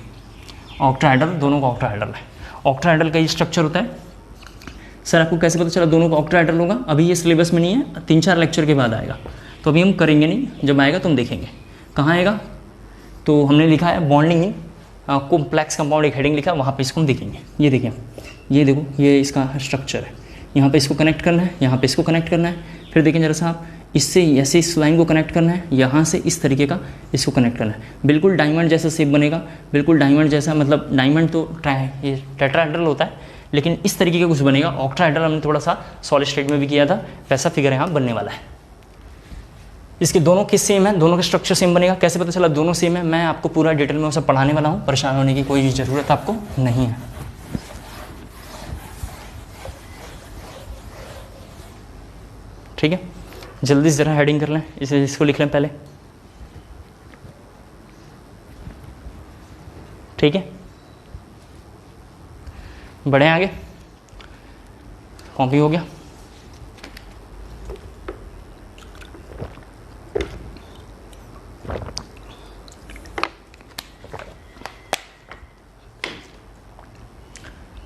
[SPEAKER 1] ऑक्टाहेड्रल, दोनों का ऑक्टाहेड्रल है। ऑक्टाहेड्रल का ये स्ट्रक्चर होता है। सर आपको कैसे पता चला दोनों का ऑक्टाहेड्रल होगा, अभी ये सिलेबस में नहीं है, 3-4 लेक्चर के बाद आएगा, तो अभी हम करेंगे नहीं, जब आएगा तुम देखेंगे। कहाँ आएगा, तो हमने लिखा है बॉन्डिंग इन कॉम्प्लेक्स कंपाउंड, एक हेडिंग लिखा, वहाँ पे इसको हम देखेंगे। ये देखें, ये देखो, ये इसका स्ट्रक्चर है, यहाँ पे इसको कनेक्ट करना है, यहाँ पे इसको कनेक्ट करना है, फिर देखें जरा सा आप, इससे ऐसे इस लाइन को कनेक्ट करना है, यहाँ से इस तरीके का इसको कनेक्ट करना है। बिल्कुल डायमंड जैसा शेप बनेगा, बिल्कुल डायमंड जैसा, मतलब डायमंड तो ये टेट्राहेड्रल होता है, लेकिन इस तरीके का कुछ बनेगा। ऑक्टाहेड्रल हमने थोड़ा सा सॉलिड स्टेट में भी किया था, वैसा फिगर यहाँ बनने वाला है। इसके दोनों किस सेम है, दोनों का स्ट्रक्चर सेम बनेगा। कैसे पता चला दोनों सेम है, मैं आपको पूरा डिटेल में उसे पढ़ाने वाला हूँ, परेशान होने की कोई ज़रूरत आपको नहीं है। ठीक है, जल्दी से ज़रा हेडिंग कर लें, इसको लिख लें पहले, ठीक है। बढ़े आगे, कॉपी हो गया।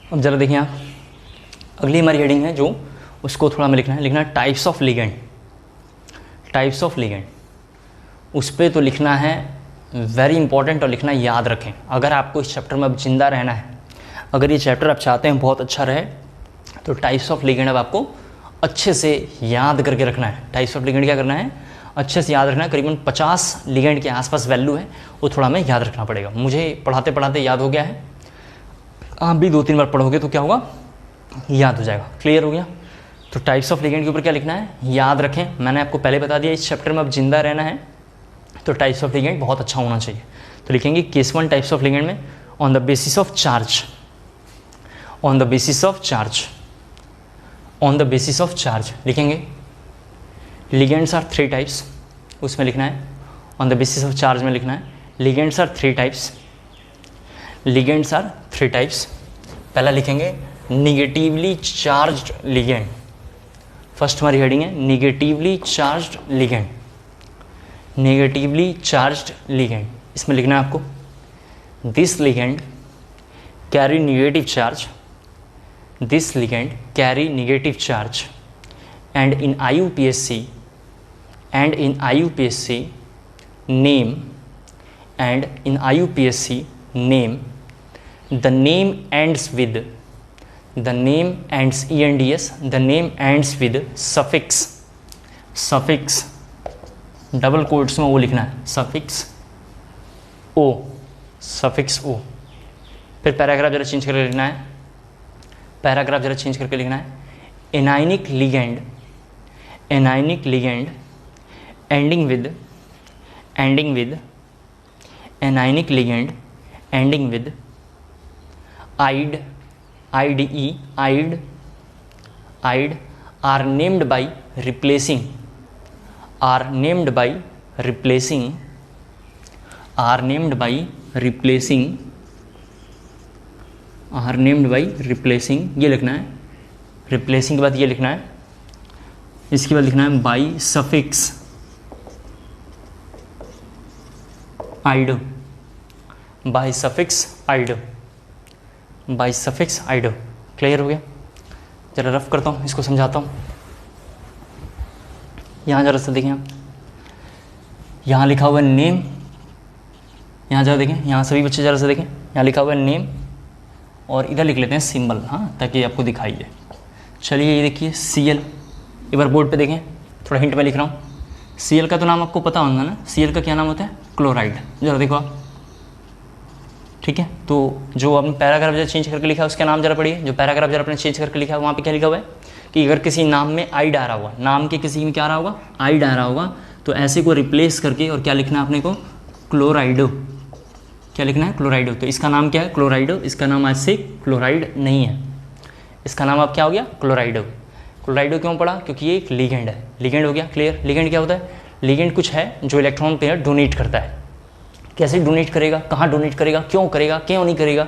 [SPEAKER 1] अब जरा देखिए आप, अगली हमारी हेडिंग है जो, उसको थोड़ा हमें लिखना है types of ligand. Types of ligand, उस पर तो लिखना है वेरी इंपॉर्टेंट, और लिखना याद रखें। अगर आपको इस चैप्टर में अब जिंदा रहना है, अगर ये चैप्टर आप चाहते हैं बहुत अच्छा रहे, तो टाइप्स ऑफ लिगेंड अब आपको अच्छे से याद करके रखना है। टाइप्स ऑफ लिगेंड क्या करना है, अच्छे से याद रखना है। करीबन 50 लिगेंड के आसपास वैल्यू है, वो थोड़ा हमें याद रखना पड़ेगा। मुझे पढ़ाते पढ़ाते याद हो गया है, आप भी 2-3 बार पढ़ोगे तो क्या होगा, याद हो जाएगा। क्लियर हो गया। तो टाइप्स ऑफ लिगेंड के ऊपर क्या लिखना है, याद रखें। मैंने आपको पहले बता दिया, इस चैप्टर में अब जिंदा रहना है तो टाइप्स ऑफ लिगेंड बहुत अच्छा होना चाहिए। तो लिखेंगे केस 1 टाइप्स ऑफ लिगेंड में, on the basis of charge, on the basis of charge, on the basis of charge लिखेंगे। लिगेंड्स आर 3 टाइप्स, उसमें लिखना है on the basis of charge में लिखना है ligands are 3 types. Ligands are 3 types. पहला लिखेंगे निगेटिवली चार्ज्ड लिगेंड। फर्स्ट हमारी हेडिंग है negatively charged ligand. Negatively charged ligand, इसमें लिखना है आपको this ligand carry negative charge, this ligand carry negative charge, and in IUPAC name, and in IUPAC name, the name ends with the name ends ENDS, the name ends with suffix, suffix double quotes में ओ लिखना है, suffix ओ, suffix ओ। फिर paragraph जरा change करके लिखना है, paragraph जरा change करके लिखना है, anionic ligand, anionic ligand ending with, ending with, anionic ligand ending with ide, IDE, ide, ide are named by replacing, are named by replacing, are named by replacing, are named by replacing, ये लिखना है। Replacing के बाद ये लिखना है, इसके बाद लिखना है by suffix आइडो, by suffix आइडो, by suffix आइडो। Clear हो गया? जरा रफ करता हूँ, इसको समझाता हूँ। यहाँ जरा से देखें, यहाँ लिखा हुआ है नेम, यहाँ जरा देखें, यहाँ सभी बच्चे जरा से देखें, यहाँ लिखा हुआ है नेम और इधर लिख लेते हैं सिंबल, हाँ, ताकि आपको दिखाई दे। चलिए ये देखिए CL, एक बार बोर्ड पे देखें, थोड़ा हिंट में लिख रहा हूँ। CL का तो नाम आपको पता होगा ना, CL का क्या नाम होता है? क्लोराइड। जरा देखो आप, ठीक है। तो जो आपने पैराग्राफ जरा चेंज करके लिखा है उसका नाम जरा पढ़िए। जो पैराग्राफ जरा आपने चेंज करके लिखा है वहाँ पे क्या लिखा हुआ है कि अगर किसी नाम में आइड आ रहा होगा, नाम के किसी में क्या आ रहा होगा, आइड आ रहा होगा, तो ऐसे को रिप्लेस करके और क्या लिखना है अपने को? क्लोराइडो। क्या लिखना है? क्लोराइडो। तो इसका नाम क्या है? क्लोराइडो। इसका नाम आज से क्लोराइड नहीं है, इसका नाम अब क्या हो गया? क्लोराइडो। क्लोराइडो क्यों पड़ा? क्योंकि ये एक लिगेंड है। लिगेंड हो गया क्लियर। लिगेंड क्या होता है? लिगेंड कुछ है जो इलेक्ट्रॉन पेयर डोनेट करता है। कैसे डोनेट करेगा, कहाँ डोनेट करेगा, क्यों करेगा, क्यों नहीं करेगा,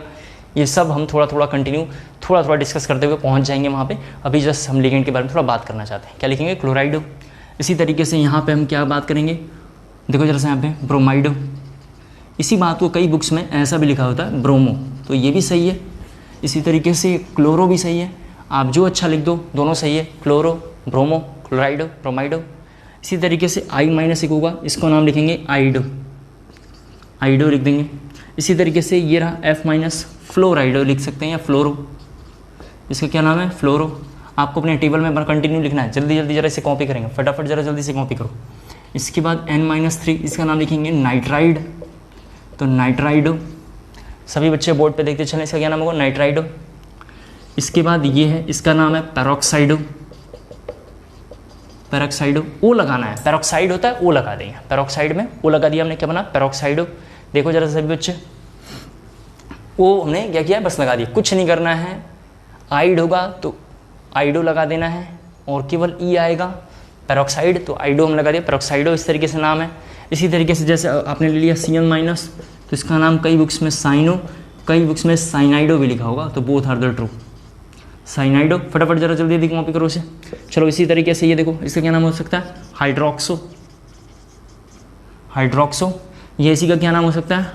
[SPEAKER 1] ये सब हम थोड़ा थोड़ा कंटिन्यू थोड़ा थोड़ा डिस्कस करते हुए पहुँच जाएंगे वहाँ पे। अभी जस्ट हम लिगेंड के बारे में थोड़ा बात करना चाहते हैं। क्या लिखेंगे? क्लोराइडो। इसी तरीके से यहाँ पे हम क्या बात करेंगे, देखो जरा से यहाँ पे ब्रोमाइडो। इसी बात को कई बुक्स में ऐसा भी लिखा होता है ब्रोमो, तो ये भी सही है। इसी तरीके से क्लोरो भी सही है, आप जो अच्छा लिख दो दोनों सही है। Chloro, bromo, क्लोराइडो, ब्रोमाइडो। इसी तरीके से I-1 होगा, इसको नाम लिखेंगे आइडो, आइडो लिख देंगे। इसी तरीके से ये रहा F- फ्लोराइडो लिख सकते हैं, या फ्लोरो, इसका क्या नाम है? फ्लोरो। आपको अपने टेबल में कंटिन्यू लिखना है, जल्दी जल्दी जरा इसे कॉपी करेंगे, फटाफट जरा जल्दी से कॉपी करो। इसके बाद N-3, इसका नाम लिखेंगे नाइट्राइड, तो नाइट्राइडो। सभी बच्चे बोर्ड पे देखते चलें, इसका क्या नाम होगा? नाइट्राइडो। इसके बाद ये है, इसका नाम है पेरोक्साइडो, पेरोक्साइडो। ओ लगाना है, पेरोक्साइड होता है, ओ लगा देंगे, पेरोक्साइड में ओ लगा दिया हमने, क्या बना? पेरोक्साइडो। देखो जरा सभी बच्चे, ओ हमने क्या किया? बस लगा दिया, कुछ नहीं करना है। आइड होगा तो आइडो लगा देना है, और केवल ई आएगा पेरोक्साइड, तो आइडो हम लगा दिया, पेरोक्साइडो इस तरीके से नाम है। इसी तरीके से जैसे आपने ले लिया Cl-, तो इसका नाम कई बुक्स में साइनो, कई बुक्स में साइनाइडो भी लिखा होगा, तो बोथ आर द ट्रू, साइनाइडो। फटाफट जरा जल्दी जल्दी कॉपी करो इसे। चलो इसी तरीके से ये देखो, इसका क्या नाम हो सकता है? Hydroxo, hydroxo. ये इसी का क्या नाम हो सकता है?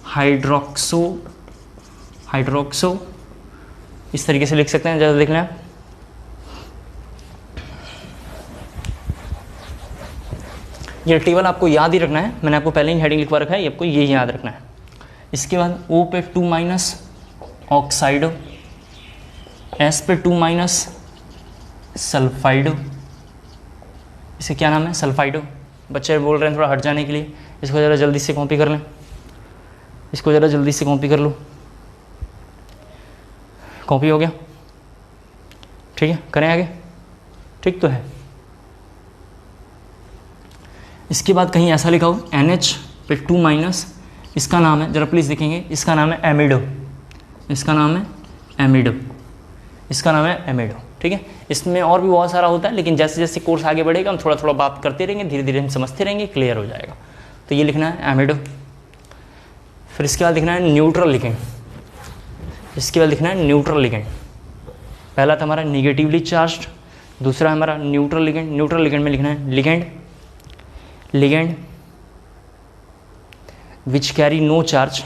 [SPEAKER 1] Hydroxo, hydroxo. इस तरीके से लिख सकते हैं, ज़्यादा देख लें। ये टेबल आपको याद ही रखना है, मैंने आपको पहले ही हेडिंग लिखवा रखा है, ये आपको ये याद रखना है। इसके बाद O पे 2- ऑक्साइडो, S पे 2- सल्फाइडो। इसे क्या नाम है? सल्फाइडो। बच्चे बोल रहे हैं थोड़ा हट जाने के लिए, इसको ज़रा जल्दी से कॉपी कर लें, इसको ज़रा जल्दी से कॉपी कर लो। कॉपी हो गया? ठीक है, करें आगे? ठीक तो है। इसके बाद कहीं ऐसा लिखा हो NH पे 2-, इसका नाम है, ज़रा प्लीज़ देखेंगे, इसका नाम है एमिडो, इसका नाम है एमिडो, इसका नाम है एमिडो। ठीक है, इसमें और भी बहुत सारा होता है, लेकिन जैसे जैसे कोर्स आगे बढ़ेगा हम थोड़ा थोड़ा बात करते रहेंगे, धीरे धीरे हम समझते रहेंगे, क्लियर हो जाएगा। तो ये लिखना है एमिडो। फिर इसके बाद लिखना है न्यूट्रल लिगेंड, इसके बाद लिखना है न्यूट्रल लिगेंड। पहला था हमारा निगेटिवली चार्ज्ड, दूसरा हमारा न्यूट्रल लिगेंड। न्यूट्रल लिगेंड में लिखना है ligand, ligand which carry no charge,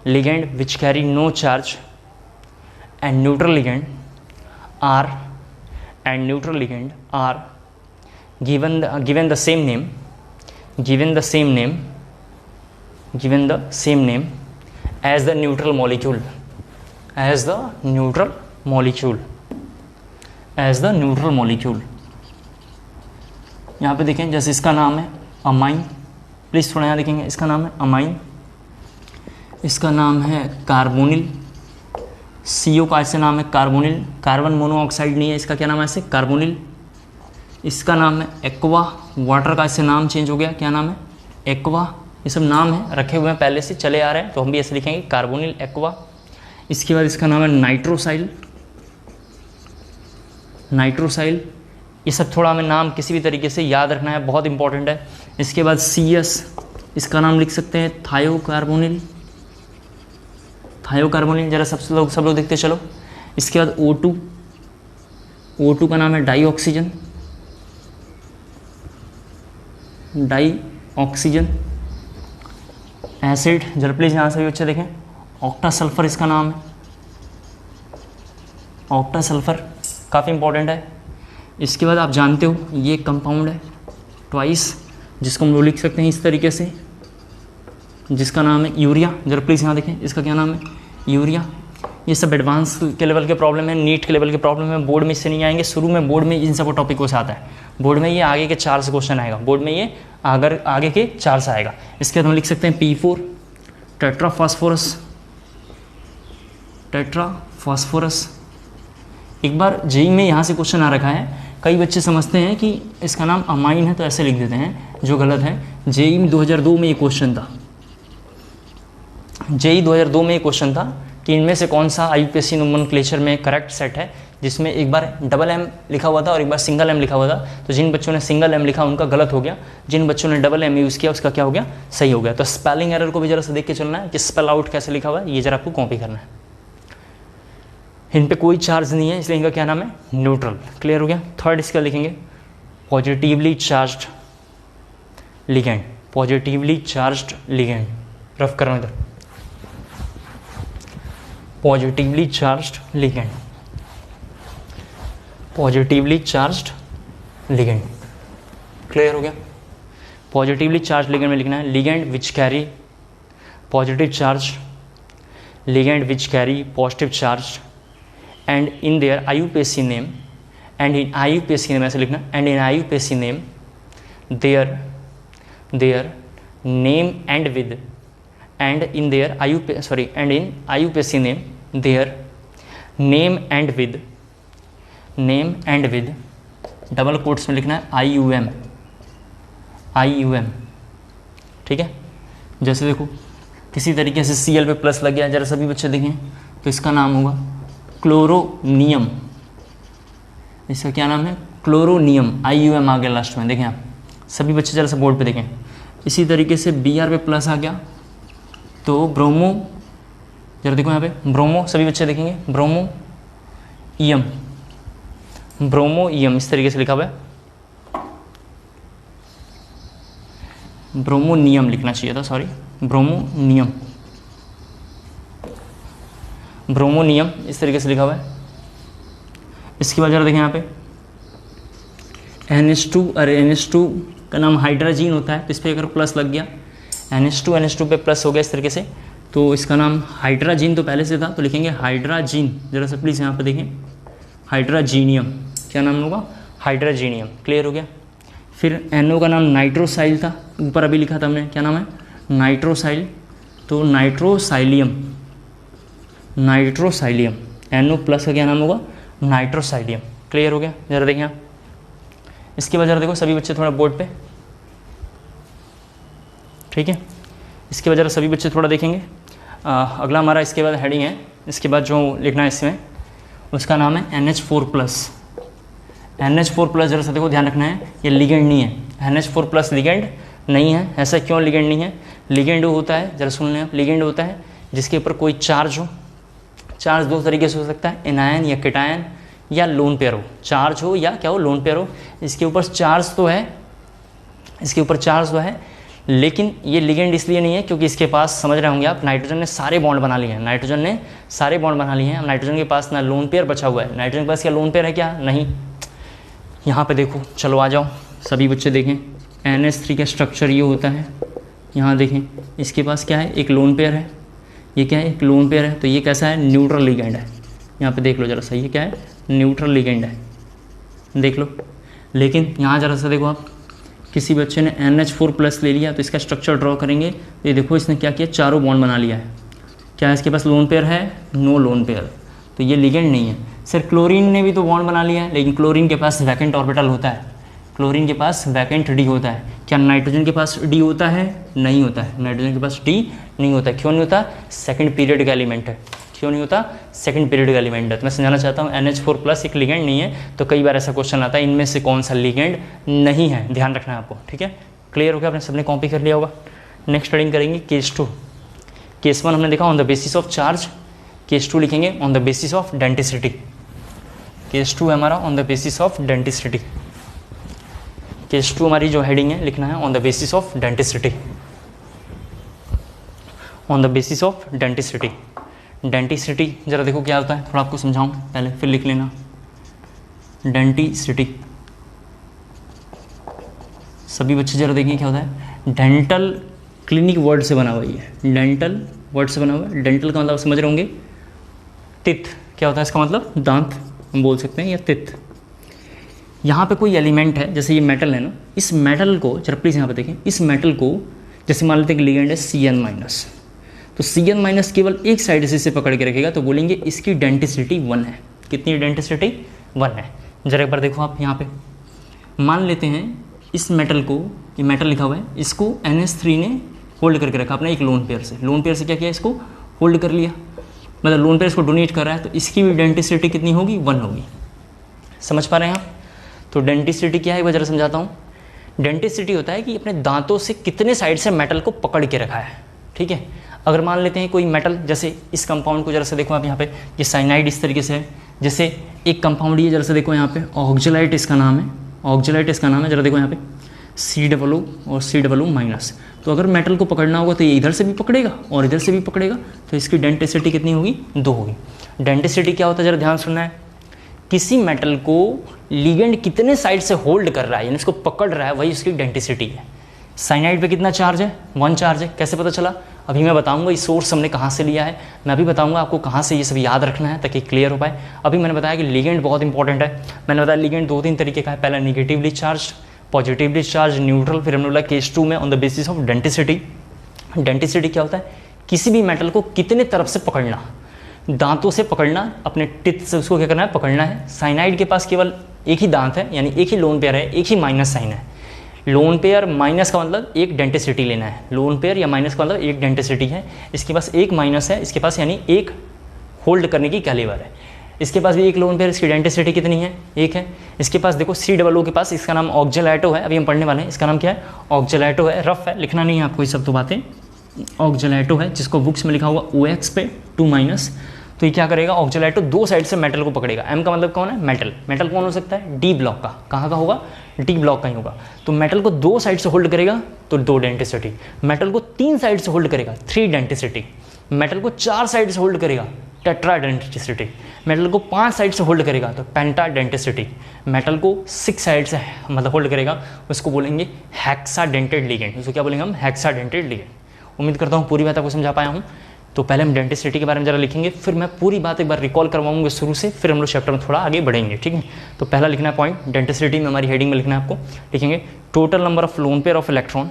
[SPEAKER 1] ligand which carry no charge, and neutral ligand are given the same name, given the same name as the neutral molecule, as the neutral molecule, as the neutral molecule. यहाँ पे देखें जैसे इसका नाम है amine, please थोड़ा यहाँ देखेंगे, इसका नाम है अमाइन, इसका नाम है कार्बोनिल, CO का ऐसे नाम है कार्बोनिल, कार्बन मोनोऑक्साइड नहीं है, इसका क्या नाम है ऐसे कार्बोनिल। इसका नाम है एक्वा, वाटर का ऐसे नाम चेंज हो गया, क्या नाम है एक्वा। ये सब नाम है रखे हुए हैं पहले से चले आ रहे हैं, तो हम भी ऐसे लिखेंगे कार्बोनिल एक्वा। इसके बाद इसका नाम है नाइट्रोसाइल, नाइट्रोसाइल। ये सब थोड़ा हमें नाम किसी भी तरीके से याद रखना है, बहुत इंपॉर्टेंट है। इसके बाद CS, इसका नाम लिख सकते हैं थायोकार्बोनिल, थायोकार्बोनिल, जरा सब लोग देखते चलो। इसके बाद O2, O2 का नाम है dioxygen, dioxygen. Acid, जरा प्लीज़ यहाँ से भी बच्चे देखें, ऑक्टा सल्फर इसका नाम है, ऑक्टा सल्फर, काफ़ी इंपॉर्टेंट है। इसके बाद आप जानते हो ये कंपाउंड है ट्वाइस, जिसको हम लोग लिख सकते हैं इस तरीके से, जिसका नाम है यूरिया। जरा प्लीज़ यहाँ देखें, इसका क्या नाम है यूरिया। ये सब एडवांस के लेवल के प्रॉब्लम है, नीट के लेवल के प्रॉब्लम है, बोर्ड में इससे नहीं आएंगे। शुरू में बोर्ड में इन सब टॉपिकों से आता है, बोर्ड में ये आगे के 4 से क्वेश्चन आएगा, बोर्ड में ये अगर आगे के 4 से आएगा। इसके बाद हम लिख सकते हैं P4 टेट्राफॉस्फोरस, टेट्राफॉस्फोरस। एक बार जेई में यहाँ से क्वेश्चन आ रखा है, कई बच्चे समझते हैं कि इसका नाम अमाइन है तो ऐसे लिख देते हैं, जो गलत है। जेई में 2002 में ये क्वेश्चन था, जेई 2002 में ये क्वेश्चन था कि इनमें से कौन सा IUPAC नोमेनक्लेचर में करेक्ट सेट है, जिसमें एक बार डबल M लिखा हुआ था और एक बार सिंगल M लिखा हुआ था। तो जिन बच्चों ने सिंगल M लिखा उनका गलत हो गया, जिन बच्चों ने डबल M यूज़ किया उसका क्या हो गया, सही हो गया। तो स्पेलिंग एरर को भी जरा सा देख के चलना है कि स्पेल आउट कैसे लिखा हुआ है, ये जरा आपको कॉपी करना है। इन पे कोई चार्ज नहीं है, इसलिए इनका क्या नाम है न्यूट्रल। क्लियर हो गया। थर्ड इसका लिखेंगे positively charged ligand, positively charged ligand, rough करना इधर, positively charged ligand, positively charged ligand. Clear हो गया। पॉजिटिवली चार्ज लिगेंड में लिखना है ligand which carry positive charge, ligand which carry positive charge and in their IUPAC name, and in IUPAC name ऐसे लिखना, and in IUPAC name their name and with, and in their and in IUPAC name their name and with double quotes में लिखना है IUM, ठीक है। जैसे देखो किसी तरीके से Cl पे प्लस लग गया, जरा सभी बच्चे देखें, तो इसका नाम होगा क्लोरोनियम, इसका क्या नाम है क्लोरोनियम, IUM आ गया लास्ट में, देखें आप सभी बच्चे जरा सा बोर्ड पे देखें। इसी तरीके से Br पे प्लस आ गया तो ब्रोमो, जरा देखो यहाँ पे ब्रोमो, सभी बच्चे देखेंगे ब्रोमोइयम, ब्रोमोइयम इस तरीके से लिखा हुआ है, ब्रोमोनियम लिखना चाहिए था, सॉरी ब्रोमोनियम, ब्रोमोनियम इस तरीके से लिखा हुआ है। इसके बाद जरा देखें यहाँ पे NH2, अरे NH2 का नाम हाइड्राजीन होता है, तो इस पर अगर प्लस लग गया NH2 पे प्लस हो गया इस तरीके से, तो इसका नाम हाइड्राजीन तो पहले से था, तो लिखेंगे हाइड्राजीन। जरा सा प्लीज़ यहाँ पे देखें हाइड्राजीनियम, क्या नाम होगा हाइड्राजीनियम। क्लियर हो गया। फिर NO का नाम नाइट्रोसाइल था, ऊपर अभी लिखा था हमने, क्या नाम है नाइट्रोसाइल, तो नाइट्रोसाइलियम, नाइट्रोसाइलियम, NO प्लस का क्या नाम होगा नाइट्रोसाइलियम। क्लियर हो गया। जरा देखिए आप इसके बाद जरा देखो सभी बच्चे थोड़ा बोर्ड पे, ठीक है। इसके बाद जरा सभी बच्चे थोड़ा देखेंगे। अगला हमारा इसके बाद हेडिंग है, इसके बाद जो लिखना है इसमें उसका नाम है NH4+। NH4+, जरा सा देखो ध्यान रखना है, ये लिगेंड नहीं है, NH4+ लिगेंड नहीं है। ऐसा क्यों लिगेंड नहीं है? लिगेंड होता है, जरा सुन लें आप, लिगेंड होता है जिसके ऊपर कोई चार्ज हो। चार्ज दो तरीके से हो सकता है, एनायन या केटायन या लोन पेयर हो, चार्ज हो या क्या हो लोन पेयर हो। इसके ऊपर चार्ज तो है, इसके ऊपर चार्ज तो है, लेकिन ये लिगेंड इसलिए नहीं है क्योंकि इसके पास, समझ रहे होंगे आप, नाइट्रोजन ने सारे बॉन्ड बना लिए हैं, नाइट्रोजन ने सारे बॉन्ड बना लिए हैं। नाइट्रोजन के पास ना लोन पेयर बचा हुआ है, नाइट्रोजन के पास क्या लोन पेयर है क्या? नहीं। यहाँ पे देखो, चलो आ जाओ सभी बच्चे देखें, NH3 का स्ट्रक्चर ये होता है। यहाँ देखें इसके पास क्या है, एक लोन पेयर है, ये क्या है, एक लोन पेयर है, तो ये कैसा है, न्यूट्रल लिगेंड है। यहाँ पे देख लो जरा सा, ये क्या है, न्यूट्रल लिगेंड है, देख लो। लेकिन यहाँ जरा सा देखो आप, किसी बच्चे ने NH4+ ले लिया, तो इसका स्ट्रक्चर ड्रॉ करेंगे, तो ये देखो इसने क्या किया, चारों बॉन्ड बना लिया है। क्या इसके पास लोन पेयर है, नो लोन पेयर, तो ये लिगेंड नहीं है। सर क्लोरीन ने भी तो बॉन्ड बना लिया है, लेकिन क्लोरीन के पास वैकेंट ऑर्बिटल होता है, क्लोरीन के पास वैकेंट डी होता है। क्या नाइट्रोजन के पास डी होता है, नहीं होता है, नाइट्रोजन के पास डी नहीं होता है। क्यों नहीं होता, सेकंड पीरियड का एलिमेंट है। क्यों नहीं होता, सेकंड पीरियड का एलिमेंट है। तो मैं समझाना चाहता हूँ NH4+ एक लिगेंड नहीं है। तो कई बार ऐसा क्वेश्चन आता है, इनमें से कौन सा लिगेंड नहीं है, ध्यान रखना है आपको, ठीक है। क्लियर हो गया, आपने सबने कॉपी कर लिया होगा। नेक्स्ट रीडिंग करेंगे केस 2। केस 1 हमने देखा on the basis of charge, case 2 लिखेंगे on the basis of denticity. Case 2 है हमारा on the basis of denticity. Case 2 हमारी जो हेडिंग है लिखना है on the basis of denticity, on the basis of denticity. Denticity जरा देखो क्या होता है, थोड़ा आपको समझाऊं पहले, फिर लिख लेना। डेंटिसिटी, सभी बच्चे जरा देखिए क्या होता है, डेंटल क्लिनिक वर्ड से बना हुआ है, डेंटल वर्ड से बना हुआ है। डेंटल का मतलब समझ रहे होंगे, टिथ, क्या होता है इसका मतलब, दांत हम बोल सकते हैं, या टिथ। यहाँ पे कोई एलिमेंट है, जैसे ये मेटल है ना, इस मेटल को जरा प्लीज़ यहाँ पे देखें, इस मेटल को जैसे मान लेते हैं कि लिगेंड है CN-, तो CN- केवल एक साइड से इसे पकड़ के रखेगा, तो बोलेंगे इसकी डेंटिसिटी 1 है। कितनी डेंटिसिटी, 1 है। जरा एक बार देखो आप यहाँ पे, मान लेते हैं इस मेटल को, ये मेटल लिखा हुआ है, इसको NH3 ने होल्ड करके रखा अपना एक लोन पेयर से। लोन पेयर से क्या किया, इसको होल्ड कर लिया, मतलब लोन पेयर इसको डोनेट कर रहा है, तो इसकी भी डेंटिसिटी कितनी होगी, 1 होगी। समझ पा रहे हैं आप। तो डेंटिसिटी क्या है, एक बार जरा समझाता हूँ। डेंटिसिटी होता है कि अपने दांतों से कितने साइड से मेटल को पकड़ के रखा है, ठीक है। अगर मान लेते हैं कोई मेटल, जैसे इस कंपाउंड को जरा से देखो आप यहाँ पे, ये साइनाइड इस तरीके से है। जैसे एक कंपाउंड ये जरा से देखो यहाँ पे, ऑक्जेलाइट इसका नाम है, ऑक्जेलाइट इसका नाम है, जरा देखो यहाँ पे COO और COO-। तो अगर मेटल को पकड़ना होगा तो ये इधर से भी पकड़ेगा और इधर से भी पकड़ेगा, तो इसकी डेंटिसिटी कितनी होगी, 2 होगी। डेंटिसिटी क्या होता है, जरा ध्यान सुनना है, किसी मेटल को लिगेंड कितने साइड से होल्ड कर रहा है, यानी इसको पकड़ रहा है, वही उसकी डेंटिसिटी है। साइनाइड पे कितना चार्ज है, 1 चार्ज है। कैसे पता चला, अभी मैं बताऊंगा ये सोर्स हमने कहाँ से लिया है, मैं अभी बताऊंगा आपको कहाँ से ये सब याद रखना है ताकि क्लियर हो पाए। अभी मैंने बताया कि लिगेंड बहुत इंपॉर्टेंट है। मैंने बताया लिगेंड 2-3 तरीके का है, पहला negatively charge, positively charge, neutral. फिर हमने बोला केस 2 में on the basis of denticity. Denticity क्या होता है, किसी भी मेटल को कितने तरफ से पकड़ना, दांतों से पकड़ना, अपने टिथ से उसको क्या करना है, पकड़ना है। साइनाइड के पास केवल एक ही दांत है, यानी एक ही लोन पेयर है, एक ही माइनस साइन है। लोन पेयर माइनस का मतलब एक डेंटिसिटी लेना है, लोन पेयर या माइनस का मतलब एक डेंटिसिटी है। इसके पास एक माइनस है, इसके पास यानी एक होल्ड करने की कैलिबर है। इसके पास भी एक लोन पेयर, इसकी डेंटिसिटी कितनी है, 1 है। इसके पास देखो COO के पास, इसका नाम ऑक्जेलाइटो है, अभी हम पढ़ने वाले हैं। इसका नाम क्या है, ऑक्जेलाइटो है, रफ है, लिखना नहीं है आपको ये सब तो बातें। ऑक्जेलाइटो है, जिसको बुक्स में लिखा हुआ OX पे 2-। तो ये क्या करेगा, ऑक्जेलाइटो 2 साइड से मेटल को पकड़ेगा। M का मतलब कौन है, मेटल। मेटल कौन हो सकता है, D ब्लॉक का। कहाँ का होगा, D ब्लॉक का ही होगा। तो मेटल को 2 साइड से होल्ड करेगा तो 2 डेंटिसिटी। मेटल को 3 साइड से होल्ड करेगा, 3 डेंटिसिटी। मेटल को 4 साइड से होल्ड करेगा, टेट्रा डेंटिसिटी। मेटल को 5 साइड से होल्ड करेगा तो पेंटा डेंटिसिटी। मेटल को 6 साइड से मतलब होल्ड करेगा, उसको बोलेंगे हेक्सा डेंटेड लिगेंड। उसको क्या बोलेंगे हम, हेक्सा डेंटेड लिगेंड। उम्मीद करता हूँ पूरी बात आपको समझा पाया हूँ। तो पहले हम डेंटिसिटी के बारे में जरा लिखेंगे, फिर मैं पूरी बात एक बार रिकॉल करवाऊंगा शुरू से, फिर हम लोग चैप्टर में थोड़ा आगे बढ़ेंगे, ठीक है। तो पहला लिखना है पॉइंट, डेंटिसिटी में हमारी हेडिंग में लिखना है आपको, लिखेंगे total number of lone pair of electron,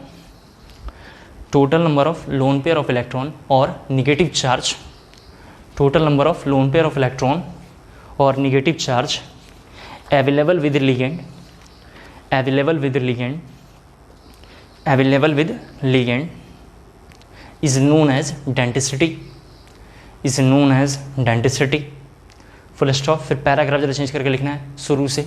[SPEAKER 1] total number of lone pair of electron और negative charge, total number of lone pair of electron और negative charge available with ligand, available with ligand, available with ligand is known as denticity, is known as denticity, full stop. फिर paragraph जरा change करके लिखना है, शुरू से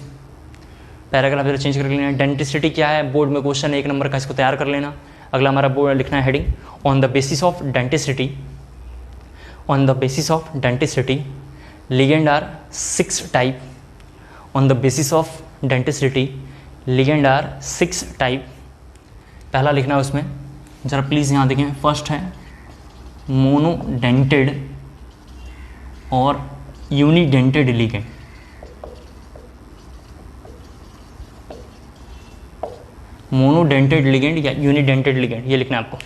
[SPEAKER 1] paragraph जरा change करके लिखना है। डेंटिसिटी क्या है, बोर्ड में क्वेश्चन 1 नंबर का, इसको तैयार कर लेना। अगला हमारा बोर्ड लिखना है heading, on the basis of denticity, on the basis of denticity ligand are 6 type, on the basis of denticity ligand are 6 type. पहला लिखना है उसमें, जरा प्लीज़ यहाँ देखें, फर्स्ट है मोनोडेंटेड और यूनिडेंटेड लिगेंड। मोनोडेंटेड लिगेंड या यूनिडेंटेड लिगेंड, ये लिखना है आपको।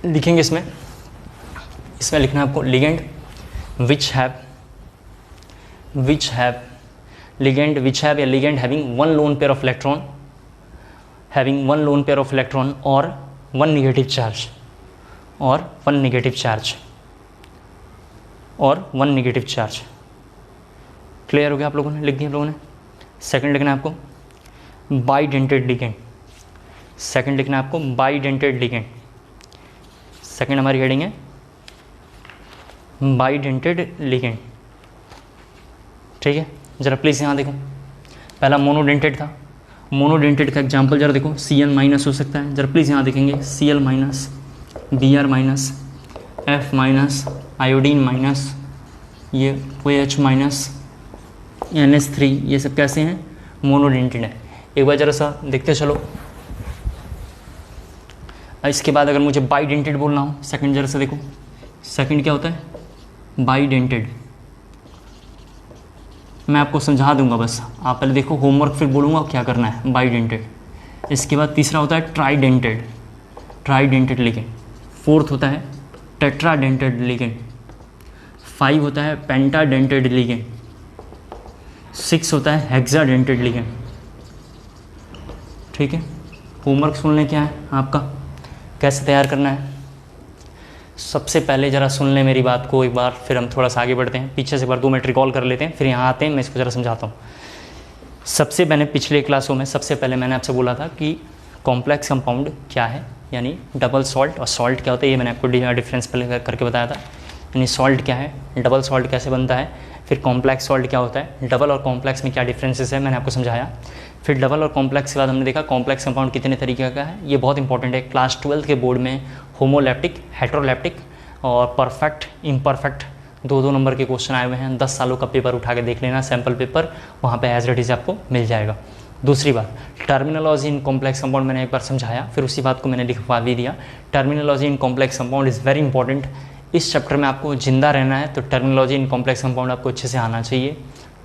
[SPEAKER 1] लिखेंगे इसमें इसमें लिखना है आपको लिगेंड विच हैव या ligand having one loan pair of electron, और वन नेगेटिव चार्ज, क्लियर हो गया आप लोगों ने, लिख दिया आप लोगों ने। सेकंड लिखना है आपको बाइडेंटेड लिगेंड, सेकंड हमारी हेडिंग है बाइडेंटेड लिगेंड, ठीक है। जरा प्लीज़ यहाँ देखो, पहला मोनोडेंटेड था, मोनोडेंटेड का एग्जांपल जरा देखो, Cl माइनस हो सकता है, जरा प्लीज़ यहाँ देखेंगे, Cl minus, Br minus, F minus, iodine minus, ये OH माइनस, NH3, ये सब कैसे हैं, मोनोडेंटेड है। एक बार जरा सा देखते चलो। इसके बाद अगर मुझे बाइडेंटेड बोलना हो, सेकंड जरा सा देखो, सेकंड क्या होता है, बाइडेंटेड। मैं आपको समझा दूंगा, बस आप पहले देखो होमवर्क, फिर बोलूँगा क्या करना है। बाइडेंटेड, इसके बाद तीसरा होता है ट्राइडेंटेड लिगेंड, फोर्थ होता है टेट्राडेंटेड लिगेंड, 5 होता है पेंटाडेंटेड लिगेंड, 6 होता है हेक्साडेंटेड लिगेंड, ठीक है। होमवर्क सुन लें क्या है आपका, कैसे तैयार करना है। सबसे पहले ज़रा सुन लें मेरी बात को एक बार, फिर हम थोड़ा सा आगे बढ़ते हैं, पीछे से एक बार 2 मिनट रिकॉल कर लेते हैं, फिर यहाँ आते हैं, मैं इसको ज़रा समझाता हूँ। सबसे मैंने पिछले क्लासों में सबसे पहले मैंने आपसे बोला था कि कॉम्प्लेक्स कंपाउंड क्या है, यानी डबल सॉल्ट और सॉल्ट क्या होता है, ये मैंने आपको डिफरेंस पहले करके बताया था। यानी सॉल्ट क्या है, डबल सॉल्ट कैसे बनता है, फिर कॉम्प्लेक्स सॉल्ट क्या होता है, डबल और कॉम्प्लेक्स में क्या डिफरेंसेस है, मैंने आपको समझाया। फिर डबल और कॉम्प्लेक्स के बाद हमने देखा कॉम्प्लेक्स कंपाउंड कितने तरीके का है, ये बहुत इंपॉर्टेंट है। क्लास 12 के बोर्ड में होमोलैप्टिक, हेट्रोलैप्टिक और परफेक्ट, इम्परफेक्ट 2-2 नंबर के क्वेश्चन आए हुए हैं। 10 सालों का पेपर उठा के देख लेना, सैम्पल पेपर, वहाँ पे एज इट इज़ आपको मिल जाएगा। दूसरी बात, टर्मिनोलॉजी इन कॉम्प्लेक्स कंपाउंड मैंने एक बार समझाया, फिर उसी बात को मैंने लिखवा भी दिया। Terminology in complex compound is very important. इस चैप्टर में आपको जिंदा रहना है तो टर्मिनोलॉजी इन कॉम्प्लेक्स कंपाउंड आपको अच्छे से आना चाहिए।